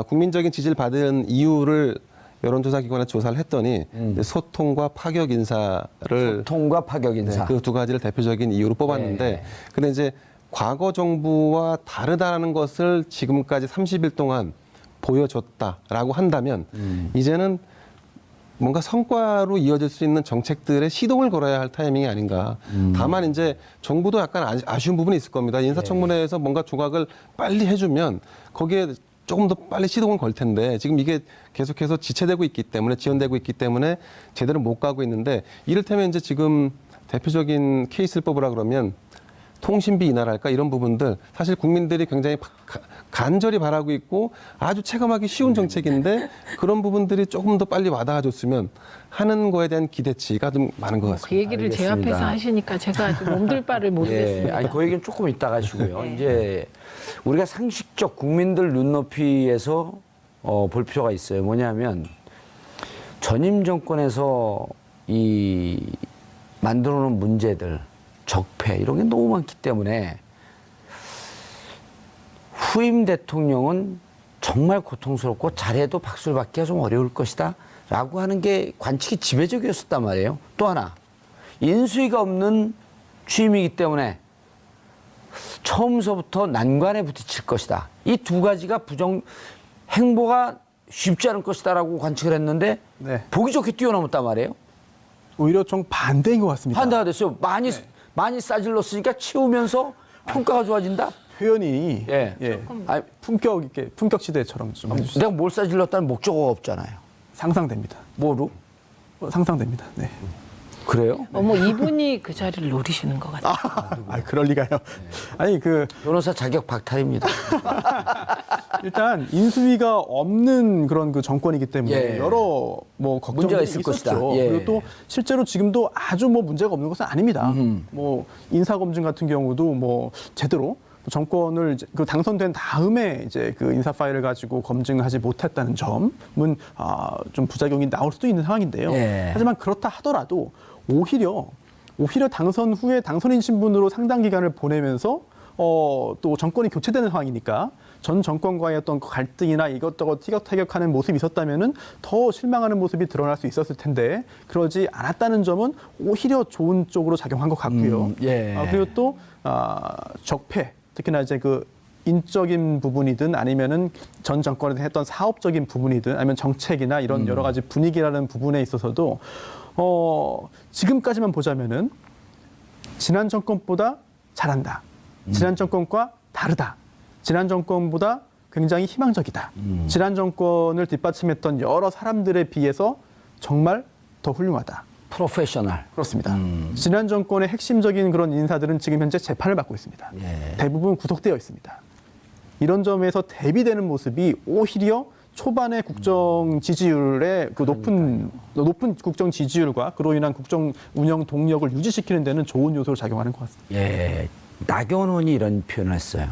국민적인 지지를 받은 이유를 여론조사 기관에 조사를 했더니 소통과 파격 인사를 그 두 가지를 대표적인 이유로 뽑았는데 근데 이제 과거 정부와 다르다는 것을 지금까지 30일 동안 보여줬다라고 한다면 이제는 뭔가 성과로 이어질 수 있는 정책들의 시동을 걸어야 할 타이밍이 아닌가. 다만 이제 정부도 약간 아쉬운 부분이 있을 겁니다. 인사청문회에서 뭔가 조각을 빨리 해주면 거기에 조금 더 빨리 시동을 걸 텐데 지금 이게 계속해서 지체되고 있기 때문에 지연되고 있기 때문에 제대로 못 가고 있는데 이를테면 이제 지금 대표적인 케이스를 뽑으라 그러면 통신비 인하랄까 이런 부분들 사실 국민들이 굉장히 간절히 바라고 있고 아주 체감하기 쉬운 정책인데 그런 부분들이 조금 더 빨리 와닿아줬으면 하는 거에 대한 기대치가 좀 많은 것 같습니다. 그 얘기를 제 앞에서 하시니까 제가 아주 몸둘 바를 모르겠습니다. 아니, 그 얘기는 조금 이따가 하시고요. 이제 우리가 상식적 국민들 눈높이에서 볼 필요가 있어요. 뭐냐면 전임 정권에서 이 만들어 놓은 문제들, 적폐 이런 게 너무 많기 때문에 후임 대통령은 정말 고통스럽고 잘해도 박수를 받기가 좀 어려울 것이다 라고 하는 게 관측이 지배적이었단 말이에요. 또 하나 인수위가 없는 취임이기 때문에 처음서부터 난관에 부딪힐 것이다. 이 두 가지가 행보가 쉽지 않을 것이다라고 관측을 했는데 보기 좋게 뛰어넘었단 말이에요. 오히려 좀 반대인 것 같습니다. 반대가 됐어요. 많이 싸질렀으니까 치우면서 평가가 좋아진다. 표현이 아니, 품격 시대처럼 좀 해주시죠. 내가 뭘 싸질렀다는 목적어가 없잖아요. 상상됩니다. 뭐로? 상상됩니다. 네. 그래요? 어머 이분이 그 자리를 노리시는 것 같아요. 그럴 리가요. 아니 변호사 자격 박탈입니다. 일단 인수위가 없는 그런 그 정권이기 때문에 예. 여러 뭐 문제가 걱정들이 있을 있었죠. 것이다. 예. 그리고 또 실제로 지금도 아주 뭐 문제가 없는 것은 아닙니다. 뭐 인사 검증 같은 경우도 뭐 제대로 정권을 그 당선된 다음에 이제 그 인사 파일을 가지고 검증하지 못했다는 점은 좀 부작용이 나올 수도 있는 상황인데요. 예. 하지만 그렇다 하더라도 오히려 당선 후에 당선인 신분으로 상당 기간을 보내면서 또 정권이 교체되는 상황이니까 전 정권과의 어떤 갈등이나 이것저것 티격태격하는 모습이 있었다면은 더 실망하는 모습이 드러날 수 있었을 텐데 그러지 않았다는 점은 오히려 좋은 쪽으로 작용한 것 같고요. 예. 그리고 또 적폐 특히나 이제 그 인적인 부분이든 아니면은 전 정권에서 했던 사업적인 부분이든 아니면 정책이나 이런 여러 가지 분위기라는 부분에 있어서도 지금까지만 보자면은 지난 정권보다 잘한다. 지난 정권과 다르다. 지난 정권보다 굉장히 희망적이다. 지난 정권을 뒷받침했던 여러 사람들에 비해서 정말 더 훌륭하다. 프로페셔널. 그렇습니다. 지난 정권의 핵심적인 그런 인사들은 지금 현재 재판을 받고 있습니다. 예. 대부분 구속되어 있습니다. 이런 점에서 대비되는 모습이 오히려 초반의 국정 지지율의 그 높은 국정 지지율과 그로 인한 국정 운영 동력을 유지시키는 데는 좋은 요소로 작용하는 것 같습니다. 예. 나경원 의원이 이런 표현을 했어요.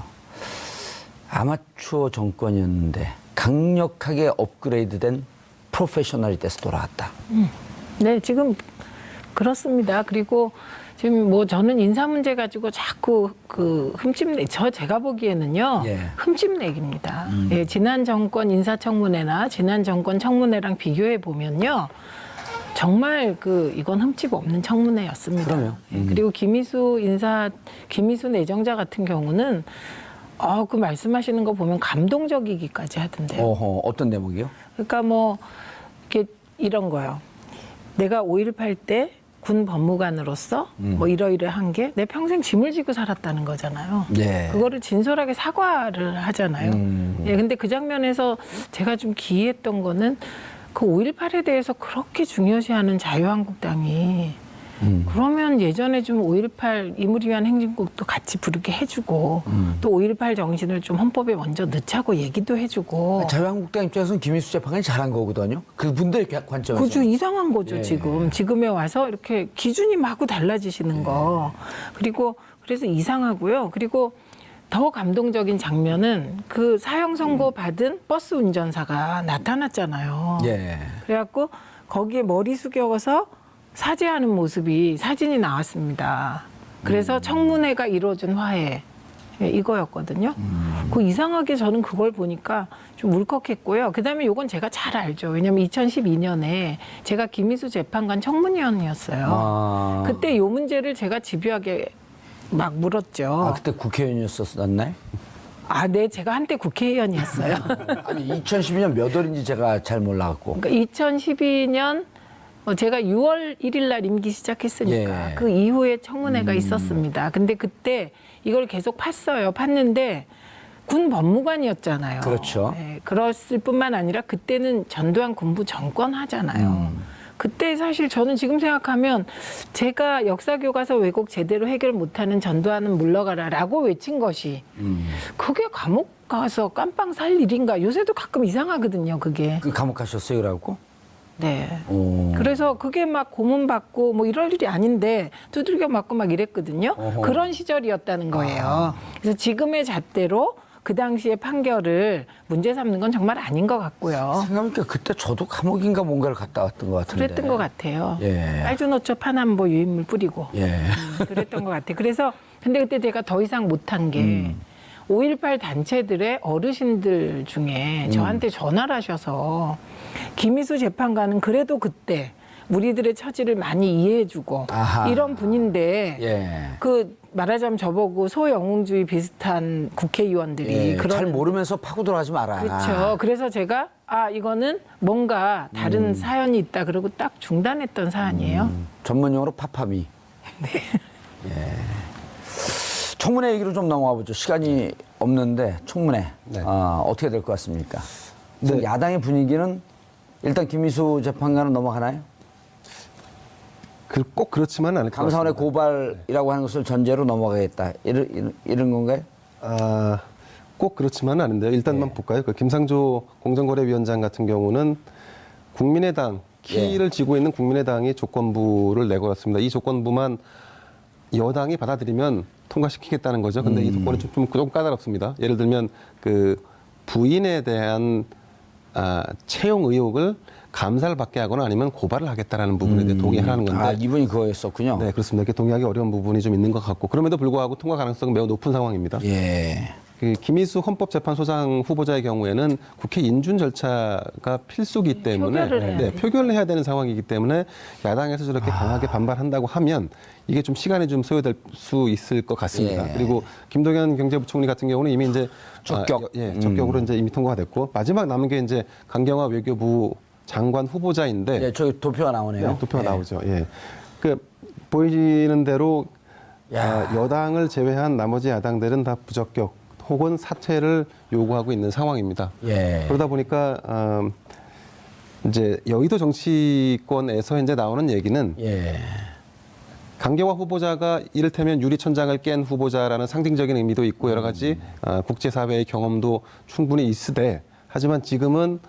아마추어 정권이었는데 강력하게 업그레이드된 프로페셔널이 돼서 돌아왔다. 네, 지금 그렇습니다. 그리고 지금 뭐 저는 인사 문제 가지고 자꾸 그 흠집내, 제가 보기에는요, 예. 흠집내기입니다. 예, 지난 정권 인사청문회나 지난 정권 청문회랑 비교해 보면요, 정말 이건 흠집 없는 청문회였습니다. 그럼요. 예, 그리고 김희수 내정자 같은 경우는 그 말씀하시는 거 보면 감동적이기까지 하던데요. 어떤 대목이요? 그러니까 뭐 이렇게 이런 거요. 내가 5.18 때 군 법무관으로서 뭐 이러이러한 게 내 평생 짐을 지고 살았다는 거잖아요. 예. 그거를 진솔하게 사과를 하잖아요. 예, 근데 그 장면에서 제가 좀 기이했던 거는 그 5.18에 대해서 그렇게 중요시하는 자유한국당이 그러면 예전에 좀 5.18 임을 위한 행진곡도 같이 부르게 해주고 또 5.18 정신을 좀 헌법에 먼저 넣자고 얘기도 해주고 자유한국당 입장에서는 김인수 재판관이 잘한 거거든요. 그분들의 관점에서. 그죠, 이상한 거죠. 예. 지금에 와서 이렇게 기준이 마구 달라지시는 거. 그리고 그래서 이상하고요. 그리고 더 감동적인 장면은 그 사형 선고 받은 버스 운전사가 나타났잖아요. 예. 그래갖고 거기에 머리 숙여서 사죄하는 모습이 사진이 나왔습니다. 그래서 청문회가 이루어진 화해 이거였거든요. 그 이상하게 저는 그걸 보니까 좀 울컥했고요. 그다음에 요건 제가 잘 알죠. 왜냐하면 2012년에 제가 김희수 재판관 청문위원이었어요. 그때 요 문제를 제가 집요하게 막 물었죠. 그때 국회의원이었었나요? 네, 제가 한때 국회의원이었어요. 아니 2012년 몇 월인지 제가 잘 몰라갖고. 그러니까 2012년 제가 6월 1일 날 임기 시작했으니까 예. 그 이후에 청문회가 있었습니다. 근데 그때 이걸 계속 팠어요. 팠는데 군 법무관이었잖아요. 그렇죠. 네, 그랬을 뿐만 아니라 그때는 전두환 군부 정권 하잖아요. 그때 사실 저는 지금 생각하면 제가 역사 교과서 왜곡 제대로 해결 못하는 전두환은 물러가라라고 외친 것이 그게 감옥 가서 깜빵 살 일인가. 요새도 가끔 이상하거든요. 그게. 그 감옥 가셨어요, 그래갖고? 네. 오. 그래서 그게 막 고문받고 뭐 이럴 일이 아닌데 두들겨 맞고 막 이랬거든요. 그런 시절이었다는 거예요. 그래서 지금의 잣대로 그 당시의 판결을 문제 삼는 건 정말 아닌 것 같고요. 생각해보니까 그때 저도 감옥인가 뭔가를 갔다 왔던 것 같은데. 그랬던 것 같아요. 예. 빨주노초 파남보 유인물 뿌리고. 예. 그랬던 것 같아요. 그래서 근데 그때 제가 더 이상 못한 게 5.18 단체들의 어르신들 중에 저한테 전화를 하셔서 김희수 재판관은 그래도 그때 우리들의 처지를 많이 이해해주고 아하. 이런 분인데 예. 그 말하자면 저보고 소영웅주의 비슷한 국회의원들이 예. 그런 잘 모르면서 파고 들어가지 마라. 그렇죠. 그래서 제가 이거는 뭔가 다른 사연이 있다 그러고 딱 중단했던 사안이에요. 전문용어로 파파미. 네. 예. 청문회 얘기로 좀 넘어가 보죠. 시간이 없는데 청문회 네. 어떻게 될 것 같습니까? 지금 네. 야당의 분위기는 일단 김희수 재판관은 넘어가나요? 꼭 그렇지만은 않을 것 감사원의 같습니다. 고발이라고 하는 것을 전제로 넘어가겠다. 이런 건가요? 꼭 그렇지만은 않은데요. 일단만 볼까요? 그 김상조 공정거래위원장 같은 경우는 국민의당 키를 쥐고 있는 국민의당이 조건부를 내걸었습니다. 이 조건부만 여당이 받아들이면 통과시키겠다는 거죠. 근데 이 조건은 좀 까다롭습니다. 예를 들면 그 부인에 대한 채용 의혹을 감사를 받게 하거나 아니면 고발을 하겠다라는 부분에 대해 동의하라는 건데. 이분이 그거였었군요. 네, 그렇습니다. 이렇게 동의하기 어려운 부분이 좀 있는 것 같고 그럼에도 불구하고 통과 가능성은 매우 높은 상황입니다. 예. 그 김희수 헌법재판소장 후보자의 경우에는 국회 인준 절차가 필수기 때문에 표결을 해야 돼요. 표결을 해야 되는 상황이기 때문에 야당에서 저렇게 강하게 반발한다고 하면 이게 좀 시간이 좀 소요될 수 있을 것 같습니다. 예. 그리고 김동연 경제부총리 같은 경우는 이미 이제 적격. 적격으로 이제 이미 통과가 됐고 마지막 남은 게 이제 강경화 외교부 장관 후보자인데 예, 저기 도표가 나오네요. 네, 도표가 예. 나오죠. 예. 그 보이는 대로 야. 여당을 제외한 나머지 야당들은 다 부적격 혹은 사퇴를 요구하고 있는 상황입니다. 예. 그러다 보니까 이제 여의도 정치권에서 이제 나오는 얘기는 예. 강경화 후보자가 이를테면 유리천장을 깬 후보자라는 상징적인 의미도 있고 여러 가지 국제사회의 경험도 충분히 있으되 하지만 지금은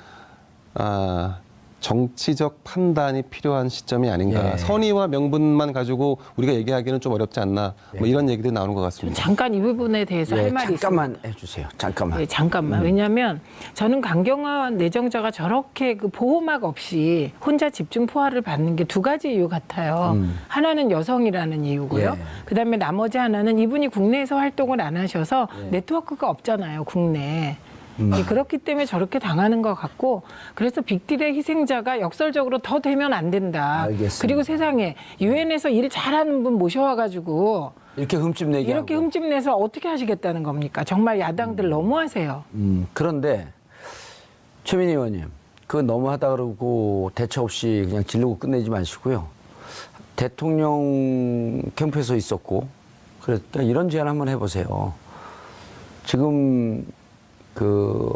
정치적 판단이 필요한 시점이 아닌가. 예. 선의와 명분만 가지고 우리가 얘기하기는 좀 어렵지 않나. 뭐 이런 얘기들이 나오는 것 같습니다. 잠깐 이 부분에 대해서 할 말이 잠깐만 해주세요. 잠깐만. 네, 잠깐만. 왜냐하면 저는 강경화 내정자가 저렇게 그 보호막 없이 혼자 집중 포화를 받는 게 두 가지 이유 같아요. 하나는 여성이라는 이유고요. 예. 그다음에 나머지 하나는 이분이 국내에서 활동을 안 하셔서 네트워크가 없잖아요, 국내에. 예, 그렇기 때문에 저렇게 당하는 것 같고 그래서 빅딜의 희생자가 역설적으로 더 되면 안 된다. 알겠습니다. 그리고 세상에 유엔에서 일 잘하는 분 모셔와가지고 이렇게 흠집내기 이렇게 하고. 흠집내서 어떻게 하시겠다는 겁니까? 정말 야당들 너무하세요. 그런데 최민희 의원님, 그거 너무하다 그러고 대처 없이 그냥 지르고 끝내지 마시고요. 대통령 캠프에서 있었고, 그러니까 이런 제안 한번 해보세요. 지금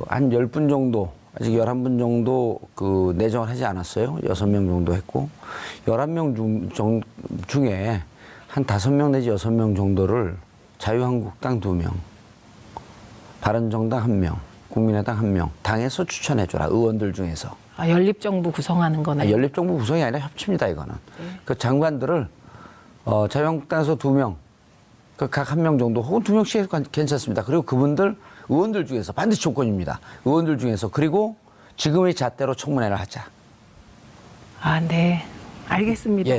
한 10분 정도, 아직 11분 정도 내정을 하지 않았어요. 6명 정도 했고, 11명 중에 한 5명 내지 6명 정도를 자유한국당 2명, 바른정당 1명, 국민의당 1명, 당에서 추천해줘라, 의원들 중에서. 연립정부 구성하는 거네. 연립정부 구성이 아니라 협치입니다, 이거는. 그 장관들을 자유한국당에서 2명, 각 1명 정도, 혹은 2명씩 괜찮습니다. 그리고 그분들, 의원들 중에서, 반드시 조건입니다. 의원들 중에서, 그리고 지금의 잣대로 청문회를 하자. 네. 알겠습니다.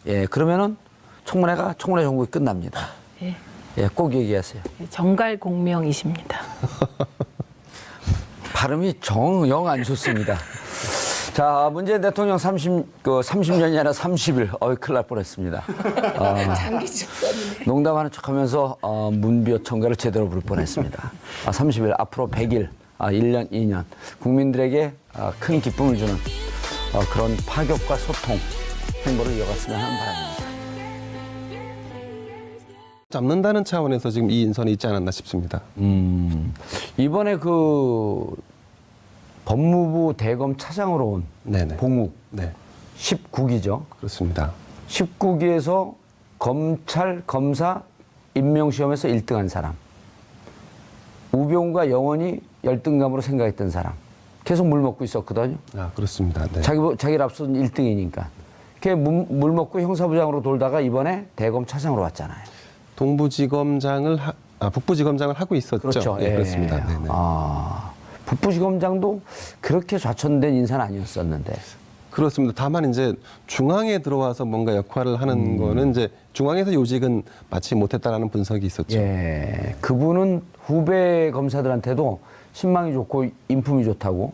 예, 그러면은 청문회 정국이 끝납니다. 예. 예, 꼭 얘기하세요. 정갈공명이십니다. 발음이 영 안 좋습니다. 자, 문재인 대통령 30년이 아니라 30일. 큰일 날 뻔했습니다. 농담하는 척 하면서 문비어 청가를 제대로 부를 뻔했습니다. 30일, 앞으로 100일, 1년, 2년. 국민들에게 큰 기쁨을 주는 그런 파격과 소통, 행보를 이어갔으면 하는 바람입니다. 잡는다는 차원에서 지금 이 인선이 있지 않았나 싶습니다. 이번에 법무부 대검 차장으로 온 네네. 봉욱 네, 19기죠. 그렇습니다. 19기에서 검찰, 검사 임명시험에서 1등한 사람. 우병우가 영원히 열등감으로 생각했던 사람. 계속 물 먹고 있었거든요. 그렇습니다. 네. 자기를 앞서는 1등이니까. 걔 물 먹고 형사부장으로 돌다가 이번에 대검 차장으로 왔잖아요. 동부지검장을 북부지검장을 하고 있었죠. 그렇죠. 네, 그렇습니다. 네네. 북부지검장도 그렇게 좌천된 인사는 아니었었는데. 그렇습니다. 다만 이제 중앙에 들어와서 뭔가 역할을 하는 거는 이제 중앙에서 요직은 마치 못했다라는 분석이 있었죠. 예, 그분은 후배 검사들한테도 신망이 좋고 인품이 좋다고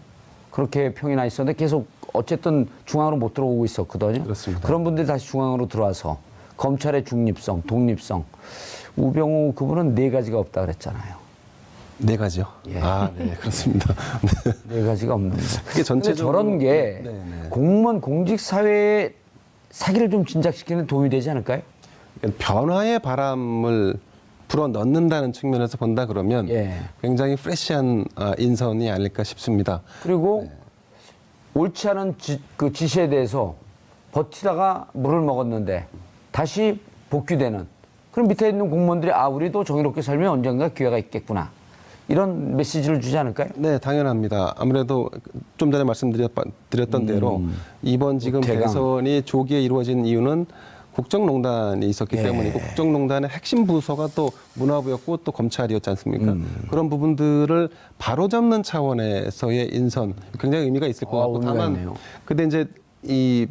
그렇게 평이 나 있었는데 계속 어쨌든 중앙으로 못 들어오고 있었거든요. 그렇습니다. 그런 분들이 다시 중앙으로 들어와서 검찰의 중립성, 독립성. 우병우 그분은 4가지가 없다 그랬잖아요. 4가지요? 예. 네, 그렇습니다. 네. 4가지가 없는데. 그게 전체적으로 저런 게 네네. 공무원 공직 사회의 사기를 좀 진작시키는 데 도움이 되지 않을까요? 그러니까 변화의 바람을 불어 넣는다는 측면에서 본다 그러면 예. 굉장히 프레시한 인선이 아닐까 싶습니다. 그리고 옳지 않은 지시에 대해서 버티다가 물을 먹었는데 다시 복귀되는 그럼 밑에 있는 공무원들이 우리도 정의롭게 살면 언젠가 기회가 있겠구나. 이런 메시지를 주지 않을까요? 네, 당연합니다. 아무래도 좀 전에 말씀드렸던 대로 이번 지금 대강. 대선이 조기에 이루어진 이유는 국정농단이 있었기 때문이고 국정농단의 핵심 부서가 또 문화부였고 또 검찰이었지 않습니까? 그런 부분들을 바로잡는 차원에서의 인선 굉장히 의미가 있을 것 같고 의미가 다만 있네요. 근데 이제 이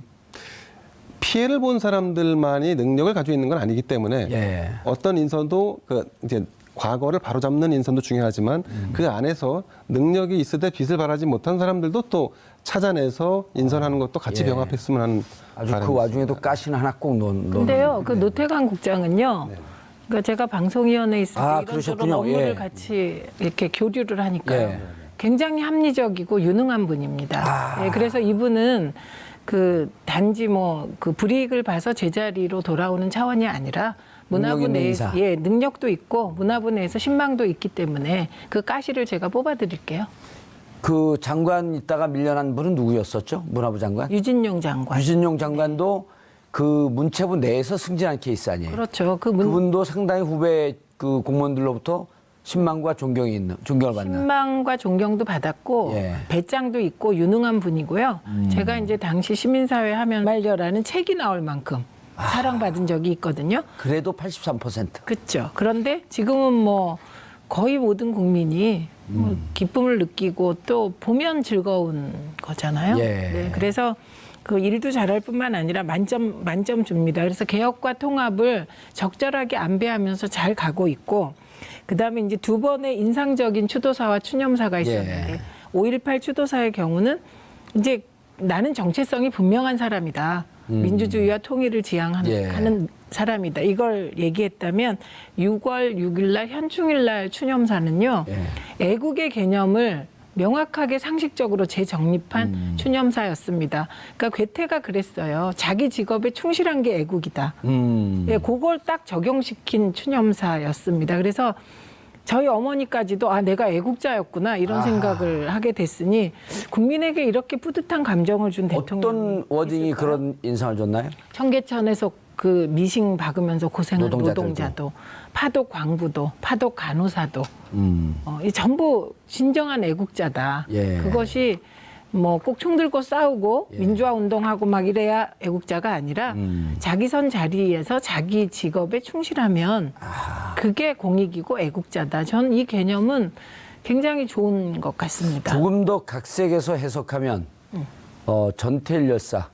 피해를 본 사람들만이 능력을 가지고 있는 건 아니기 때문에 예. 어떤 인선도 이제 과거를 바로잡는 인선도 중요하지만 그 안에서 능력이 있으되 빛을 발하지 못한 사람들도 또 찾아내서 인선하는 것도 같이 병합했으면 하는 아주 바람이 그 와중에도 가시는 하나 꼭 넣는. 근데요, 그 노태강 국장은요. 그러니까 제가 방송위원회에 있을 때 이런저런 그러셨군요. 업무를 예. 같이 이렇게 교류를 하니까요. 예. 굉장히 합리적이고 유능한 분입니다. 예, 그래서 이분은 그 단지 뭐 그 불이익을 봐서 제자리로 돌아오는 차원이 아니라 문화부 능력 있는 내에서 인사. 능력도 있고 문화부 내에서 신망도 있기 때문에 그 가시를 제가 뽑아드릴게요. 그 장관 있다가 밀려난 분은 누구였었죠? 문화부 장관? 유진용 장관. 유진용 장관도 그 문체부 내에서 승진한 케이스 아니에요? 그렇죠. 그분도 상당히 후배 그 공무원들로부터 신망과 존경을 받는. 신망과 존경도 받았고 예. 배짱도 있고 유능한 분이고요. 제가 이제 당시 시민사회 하면 말려라는 책이 나올 만큼 사랑받은 적이 있거든요. 그래도 83%. 그렇죠. 그런데 지금은 뭐 거의 모든 국민이 뭐 기쁨을 느끼고 또 보면 즐거운 거잖아요. 예. 네, 그래서 그 일도 잘할 뿐만 아니라 만점 줍니다. 그래서 개혁과 통합을 적절하게 안배하면서 잘 가고 있고 그다음에 이제 두 번의 인상적인 추도사와 추념사가 있었는데 5.18 추도사의 경우는 이제 나는 정체성이 분명한 사람이다. 민주주의와 통일을 지향하는 사람이다. 이걸 얘기했다면 6월 6일 날 현충일 날 추념사는요. 애국의 개념을 명확하게 상식적으로 재정립한 추념사였습니다. 그러니까 괴테가 그랬어요. 자기 직업에 충실한 게 애국이다. 예, 그걸 딱 적용시킨 추념사였습니다. 그래서 저희 어머니까지도 내가 애국자였구나 이런 생각을 하게 됐으니 국민에게 이렇게 뿌듯한 감정을 준 대통령 어떤 워딩이 그런 인상을 줬나요? 청계천에서 그 미싱 박으면서 고생한 노동자들도. 노동자도 파독 광부도 파독 간호사도 이 전부 진정한 애국자다. 예. 그것이 뭐 꼭 총 들고 싸우고 민주화 운동하고 막 이래야 애국자가 아니라 자기 선 자리에서 자기 직업에 충실하면 그게 공익이고 애국자다. 전 이 개념은 굉장히 좋은 것 같습니다. 조금 더 각색해서 해석하면 전태일 열사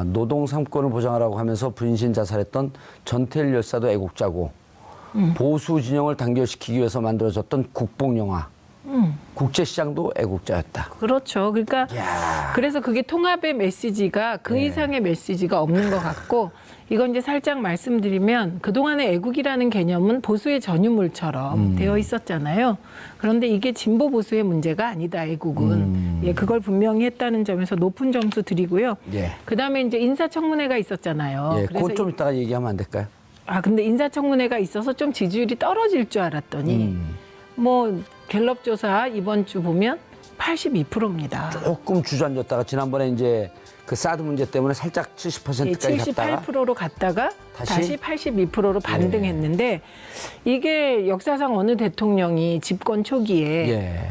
노동 3권을 보장하라고 하면서 분신 자살했던 전태일 열사도 애국자고 보수 진영을 단결시키기 위해서 만들어졌던 국뽕영화 국제시장도 애국자였다. 그렇죠. 그러니까 그래서 그게 통합의 메시지가 그 이상의 메시지가 없는 것 같고 이건 이제 살짝 말씀드리면 그동안의 애국이라는 개념은 보수의 전유물처럼 되어 있었잖아요. 그런데 이게 진보 보수의 문제가 아니다. 애국은. 예, 그걸 분명히 했다는 점에서 높은 점수 드리고요. 예. 그다음에 이제 인사청문회가 있었잖아요. 예, 그래서 그건 좀 이따가 얘기하면 안 될까요? 근데 인사청문회가 있어서 좀 지지율이 떨어질 줄 알았더니 뭐 갤럽 조사 이번 주 보면 82%입니다. 조금 주저앉았다가 지난번에 이제 그 사드 문제 때문에 살짝 70%까지 갔다가 78%로 갔다가 다시? 다시 82%로 반등했는데 이게 역사상 어느 대통령이 집권 초기에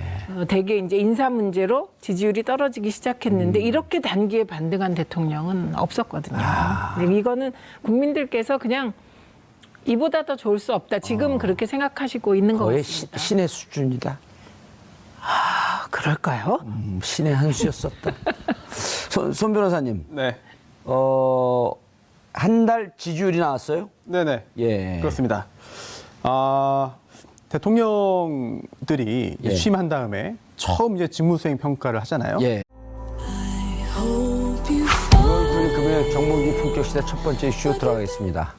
대개 이제 인사 문제로 지지율이 떨어지기 시작했는데 이렇게 단기에 반등한 대통령은 없었거든요. 근데 이거는 국민들께서 그냥 이보다 더 좋을 수 없다. 지금 그렇게 생각하시고 있는 것 거의 같습니다. 신의 수준이다. 그럴까요? 신의 한 수였었다. 손 변호사님, 네. 한 달 지지율이 나왔어요? 네네. 예. 그렇습니다. 대통령들이 예. 취임한 다음에 처음 이제 직무수행 평가를 하잖아요. 예. 5월 9일 금요일 정봉기 품격시대 첫 번째 이슈 들어가겠습니다.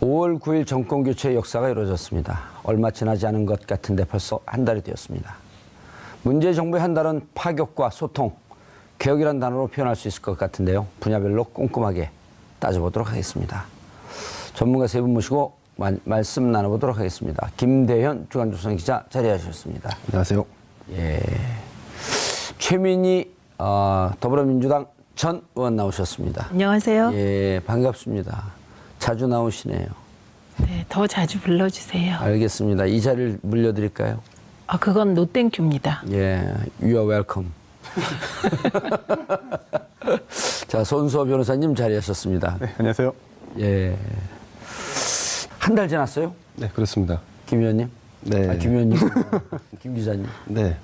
5월 9일 정권교체 역사가 이루어졌습니다. 얼마 지나지 않은 것 같은데 벌써 한 달이 되었습니다. 문재인 정부의 한 달은 파격과 소통, 개혁이란 단어로 표현할 수 있을 것 같은데요. 분야별로 꼼꼼하게 따져보도록 하겠습니다. 전문가 세 분 모시고 말씀 나눠보도록 하겠습니다. 김대현 주간조선 기자 자리하셨습니다. 안녕하세요. 예. 최민희 더불어민주당 전 의원 나오셨습니다. 안녕하세요. 예, 반갑습니다. 자주 나오시네요. 네, 더 자주 불러주세요. 알겠습니다. 이 자리를 물려드릴까요? 아, 그건 노땡큐입니다. 예, you are welcome. 자, 손수호 변호사님 자리하셨습니다. 네, 안녕하세요. 예. 한 달 지났어요? 네, 그렇습니다. 김 의원님? 네. 아, 김 의원님? 김 기자님? 네.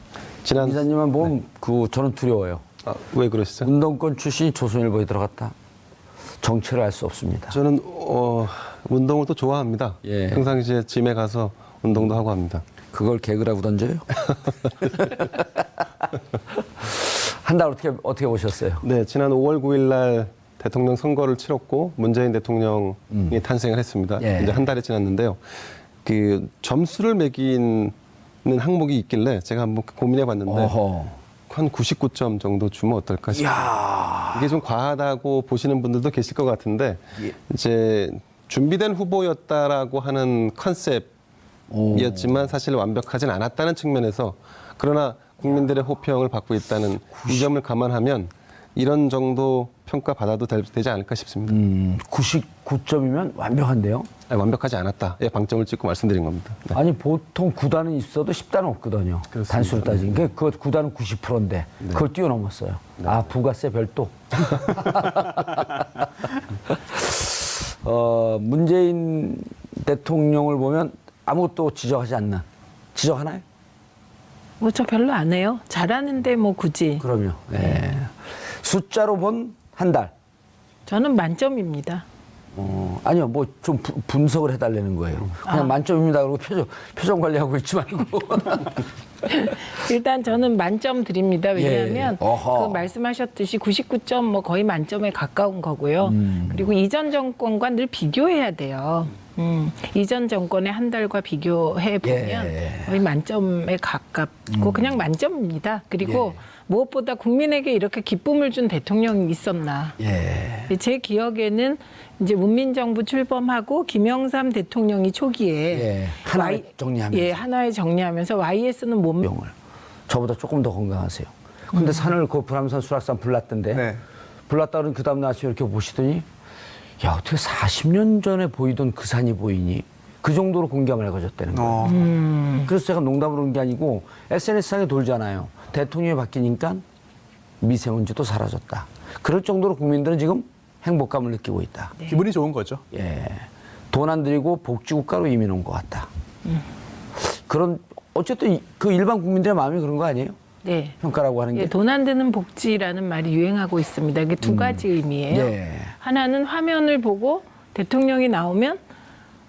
김 기자님은 보면 저는 두려워요. 왜 그러시죠? 운동권 출신이 조선일보에 들어갔다. 정체를 알 수 없습니다. 저는 운동을 또 좋아합니다. 예. 평상시에 짐에 가서 운동도 하고 합니다. 그걸 개그라고 던져요? 한 달 어떻게 보셨어요? 네, 지난 5월 9일 날 대통령 선거를 치렀고 문재인 대통령이 탄생을 했습니다. 예. 이제 한 달이 지났는데요. 그 점수를 매기는 항목이 있길래 제가 한번 고민해 봤는데 어허. 한 99점 정도 주면 어떨까 싶어요. 이야. 이게 좀 과하다고 보시는 분들도 계실 것 같은데 예. 이제 준비된 후보였다라고 하는 컨셉이었지만 사실 완벽하진 않았다는 측면에서 그러나 국민들의 호평을 받고 있다는 이 점을 감안하면 이런 정도 평가 받아도 되지 않을까 싶습니다. 99점이면 완벽한데요? 아니, 완벽하지 않았다. 예, 방점을 찍고 말씀드린 겁니다. 네. 아니 보통 9단은 있어도 10단은 없거든요. 그렇습니다. 단수로 따지면. 그 9단은 90%인데 그걸 뛰어넘었어요. 아, 부가세 별도. 문재인 대통령을 보면 아무것도 지적하지 않는. 지적하나요? 뭐 저 별로 안 해요. 잘하는데 뭐 굳이. 그럼요. 예. 숫자로 본 한 달. 저는 만점입니다. 아니요, 뭐 좀 분석을 해달라는 거예요. 그냥 만점입니다. 그러고 표정 관리하고 있지 말고. 일단 저는 만점 드립니다. 왜냐하면 예. 어허. 그 말씀하셨듯이 99점 뭐 거의 만점에 가까운 거고요. 그리고 이전 정권과 늘 비교해야 돼요. 이전 정권의 한 달과 비교해 보면 예. 거의 만점에 가깝고 그냥 만점입니다. 그리고 무엇보다 국민에게 이렇게 기쁨을 준 대통령이 있었나. 예. 제 기억에는 이제 문민정부 출범하고 김영삼 대통령이 초기에 예. 하나에 정리하면서. 예, 하나에 정리하면서 YS는 못 병을. 저보다 조금 더 건강하세요. 근데 산을 그 불암산 수락산 불났던데. 네. 불났다 그러면 그 다음날 아침에 이렇게 보시더니 야, 어떻게 40년 전에 보이던 그 산이 보이니? 그 정도로 공경을 해가졌다는 거예요. 그래서 제가 농담으로 그런 게 아니고 SNS상에 돌잖아요. 대통령이 바뀌니까 미세먼지도 사라졌다. 그럴 정도로 국민들은 지금 행복감을 느끼고 있다. 기분이 좋은 거죠. 예. 돈 안 들이고 복지국가로 이민 온 것 같다. 그런, 어쨌든 그 일반 국민들의 마음이 그런 거 아니에요? 네. 평가라고 하는 게. 예, 돈 안 드는 복지라는 말이 유행하고 있습니다. 이게 두 가지 의미예요. 예. 하나는 화면을 보고 대통령이 나오면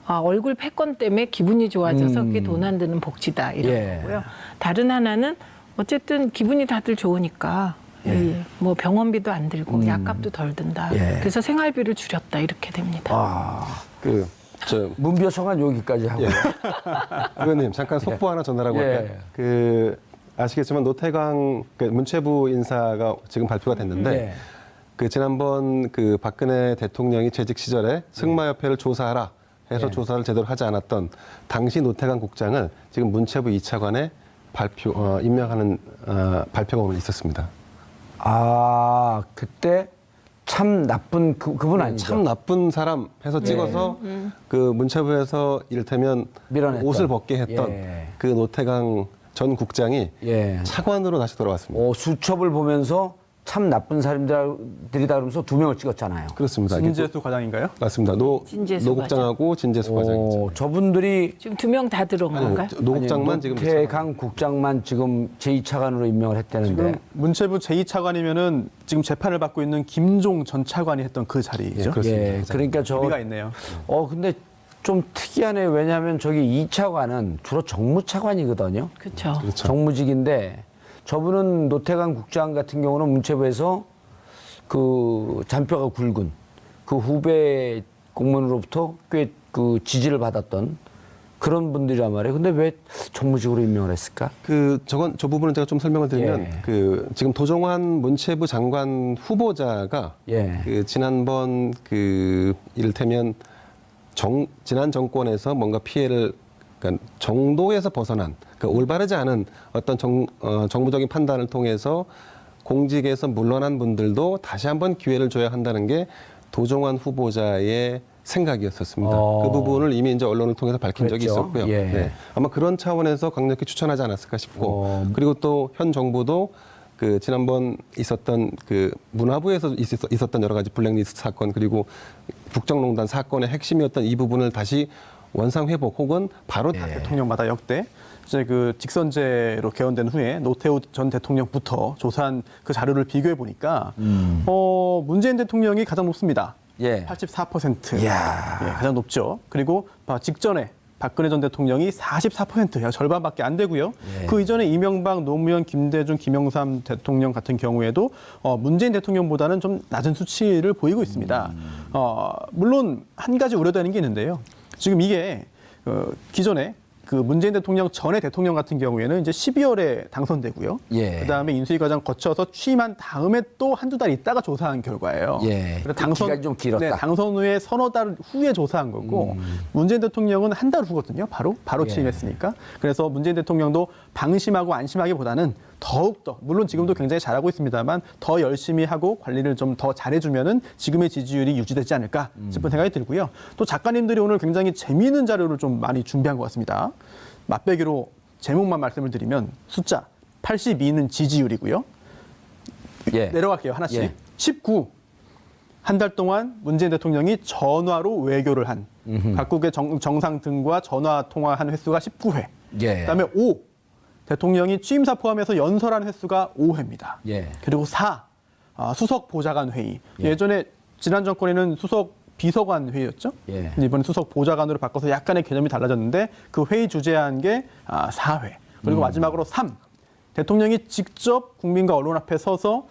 얼굴 패권 때문에 기분이 좋아져서 그게 돈 안 드는 복지다 이런 예. 거고요. 다른 하나는 어쨌든 기분이 다들 좋으니까 뭐 병원비도 안 들고 약값도 덜 든다. 예. 그래서 생활비를 줄였다 이렇게 됩니다. 문비어 청한 여기까지 하고. 예. 의원님 잠깐 속보 하나 전하라고 예. 할까요? 아시겠지만 노태강 문체부 인사가 지금 발표가 됐는데 예. 그 지난번 그 박근혜 대통령이 재직 시절에 승마협회를 조사하라 해서 예. 조사를 제대로 하지 않았던 당시 노태강 국장을 지금 문체부 2차관에 임명하는 발표가 오늘 있었습니다. 아, 그때 참 나쁜 그분 아니죠? 참 나쁜 사람 해서 찍어서 그 문체부에서 이를테면 밀어냈던. 옷을 벗게 했던 예. 그 노태강 전 국장이 예. 차관으로 다시 돌아왔습니다. 수첩을 보면서 참 나쁜 사람들이다 그러면서 2명을 찍었잖아요. 그렇습니다. 진재수 과장인가요? 맞습니다. 노 진재수 국장하고 진재수 과장이죠. 저분들이 지금 2명 다 들어온 건가요? 노 국장만 지금 노태강 국장만 지금 제2차관으로 임명을 했다는데. 지금 문체부 제2차관이면은 지금 재판을 받고 있는 김종 전 차관이 했던 그 자리죠. 예, 그렇습니다. 예, 그러니까 의미가 있네요. 근데 좀 특이하네요. 왜냐하면 저기 2차관은 주로 정무차관이거든요. 그렇죠. 그렇죠. 정무직인데 저분은 노태강 국장 같은 경우는 문체부에서 그 잔뼈가 굵은 그 후배 공무원으로부터 꽤 그 지지를 받았던 그런 분들이란 말이에요. 근데 왜 정무직으로 임명을 했을까? 저 부분은 제가 좀 설명을 드리면 예. 지금 도종환 문체부 장관 후보자가 예. 지난번 이를테면 지난 정권에서 뭔가 피해를 그러니까 정도에서 벗어난 올바르지 않은 어떤 정부적인 판단을 통해서 공직에서 물러난 분들도 다시 한번 기회를 줘야 한다는 게 도종환 후보자의 생각이었었습니다. 그 부분을 이미 이제 언론을 통해서 밝힌 적이 그랬죠. 있었고요. 예. 네. 아마 그런 차원에서 강력히 추천하지 않았을까 싶고, 그리고 또 현 정부도 그 지난번 있었던 그 문화부에서 있었던 여러 가지 블랙리스트 사건, 그리고 국정농단 사건의 핵심이었던 이 부분을 다시 원상 회복 혹은 바로 대통령마다 역대 이제 그 직선제로 개헌된 후에 노태우 전 대통령부터 조사한 그 자료를 비교해 보니까 문재인 대통령이 가장 높습니다. 예. 84%. 이야. 예, 가장 높죠. 그리고 직전에 박근혜 전 대통령이 44%, 약 절반밖에 안 되고요. 예. 그 이전에 이명박, 노무현, 김대중, 김영삼 대통령 같은 경우에도 문재인 대통령보다는 좀 낮은 수치를 보이고 있습니다. 물론 한 가지 우려되는 게 있는데요. 지금 이게 기존에 그 문재인 대통령 전에 대통령 같은 경우에는 이제 12월에 당선되고요. 예. 그다음에 인수위 과정 거쳐서 취임한 다음에 또 한두 달 있다가 조사한 결과예요. 예. 그래서 그 기간이 좀 길었다. 네, 당선 후에 서너 달 후에 조사한 거고 문재인 대통령은 한 달 후거든요. 바로 예. 취임했으니까. 그래서 문재인 대통령도 방심하고 안심하기보다는 더욱더 물론 지금도 굉장히 잘하고 있습니다만 더 열심히 하고 관리를 좀 더 잘해주면은 지금의 지지율이 유지되지 않을까 싶은 생각이 들고요. 또 작가님들이 오늘 굉장히 재미있는 자료를 좀 많이 준비한 것 같습니다. 맛배기로 제목만 말씀을 드리면 숫자 82는 지지율이고요. 예. 내려갈게요. 하나씩. 예. 19. 한 달 동안 문재인 대통령이 전화로 외교를 한 각국의 정상 등과 전화 통화한 횟수가 19회. 예. 그다음에 5. 대통령이 취임사 포함해서 연설한 횟수가 5회입니다. 예. 그리고 4. 수석 보좌관 회의. 예전에 지난 정권에는 수석 비서관 회의였죠. 예. 근데 이번에 수석 보좌관으로 바꿔서 약간의 개념이 달라졌는데 그 회의 주재한 게 4회. 그리고 마지막으로 3. 대통령이 직접 국민과 언론 앞에 서서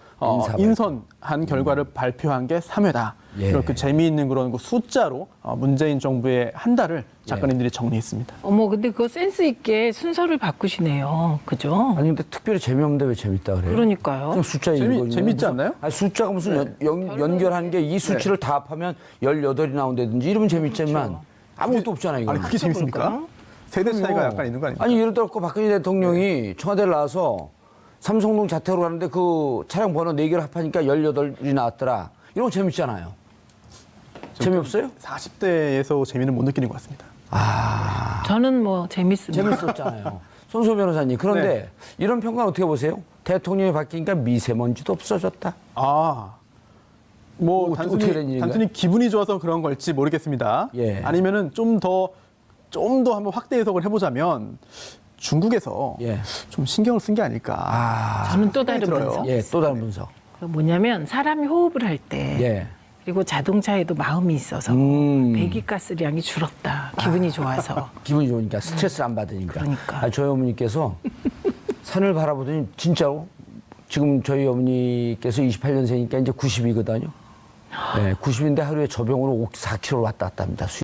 인선한 결과를 발표한 게 3회다. 예. 이렇게 재미있는 그런 그 숫자로 문재인 정부의 한 달을 작가님들이 정리했습니다. 어머, 근데 그거 센스 있게 순서를 바꾸시네요. 그죠? 아니 근데 특별히 재미없는데 왜 재밌다 그래요? 그러니까요. 그냥 숫자 읽거든요. 재밌지 않나요? 아니, 숫자가 무슨 연결한 게 이 수치를 다 합하면 18이 나온다든지 이러면 재밌지만 아무것도 없잖아요. 이거. 아니 그게 재밌습니까? 세대 차이가 약간 있는 거 아닙니까? 아니 예를 들어 박근혜 대통령이 청와대를 나와서 삼성동 자택으로 가는데 그 차량 번호 4개를 합하니까 18이 나왔더라. 이런 거 재밌잖아요. 재미없어요? 40대에서 재미는 못 느끼는 것 같습니다. 저는 뭐 재밌습니다. 재밌었잖아요. 손소 변호사님. 그런데 네. 이런 평가는 어떻게 보세요? 대통령이 바뀌니까 미세먼지도 없어졌다. 뭐 어떻게 된 일인가요? 단순히 기분이 좋아서 그런 걸지 모르겠습니다. 예. 아니면은 좀 더 한번 확대 해석을 해보자면 중국에서 예. 좀 신경을 쓴 게 아닐까. 저는 또 다른 들어요. 분석. 예, 또 다른 분석. 그 뭐냐면 사람이 호흡을 할 때 예. 그리고 자동차에도 마음이 있어서 배기가스량이 줄었다. 기분이 좋아서. 기분이 좋으니까 스트레스를 안 받으니까. 그러니까. 저희 어머니께서 산을 바라보더니 진짜로 지금 저희 어머니께서 28년생이니까 이제 90이거든요. 네, 90인데 하루에 저병으로 4kg 왔다 갔다 합니다.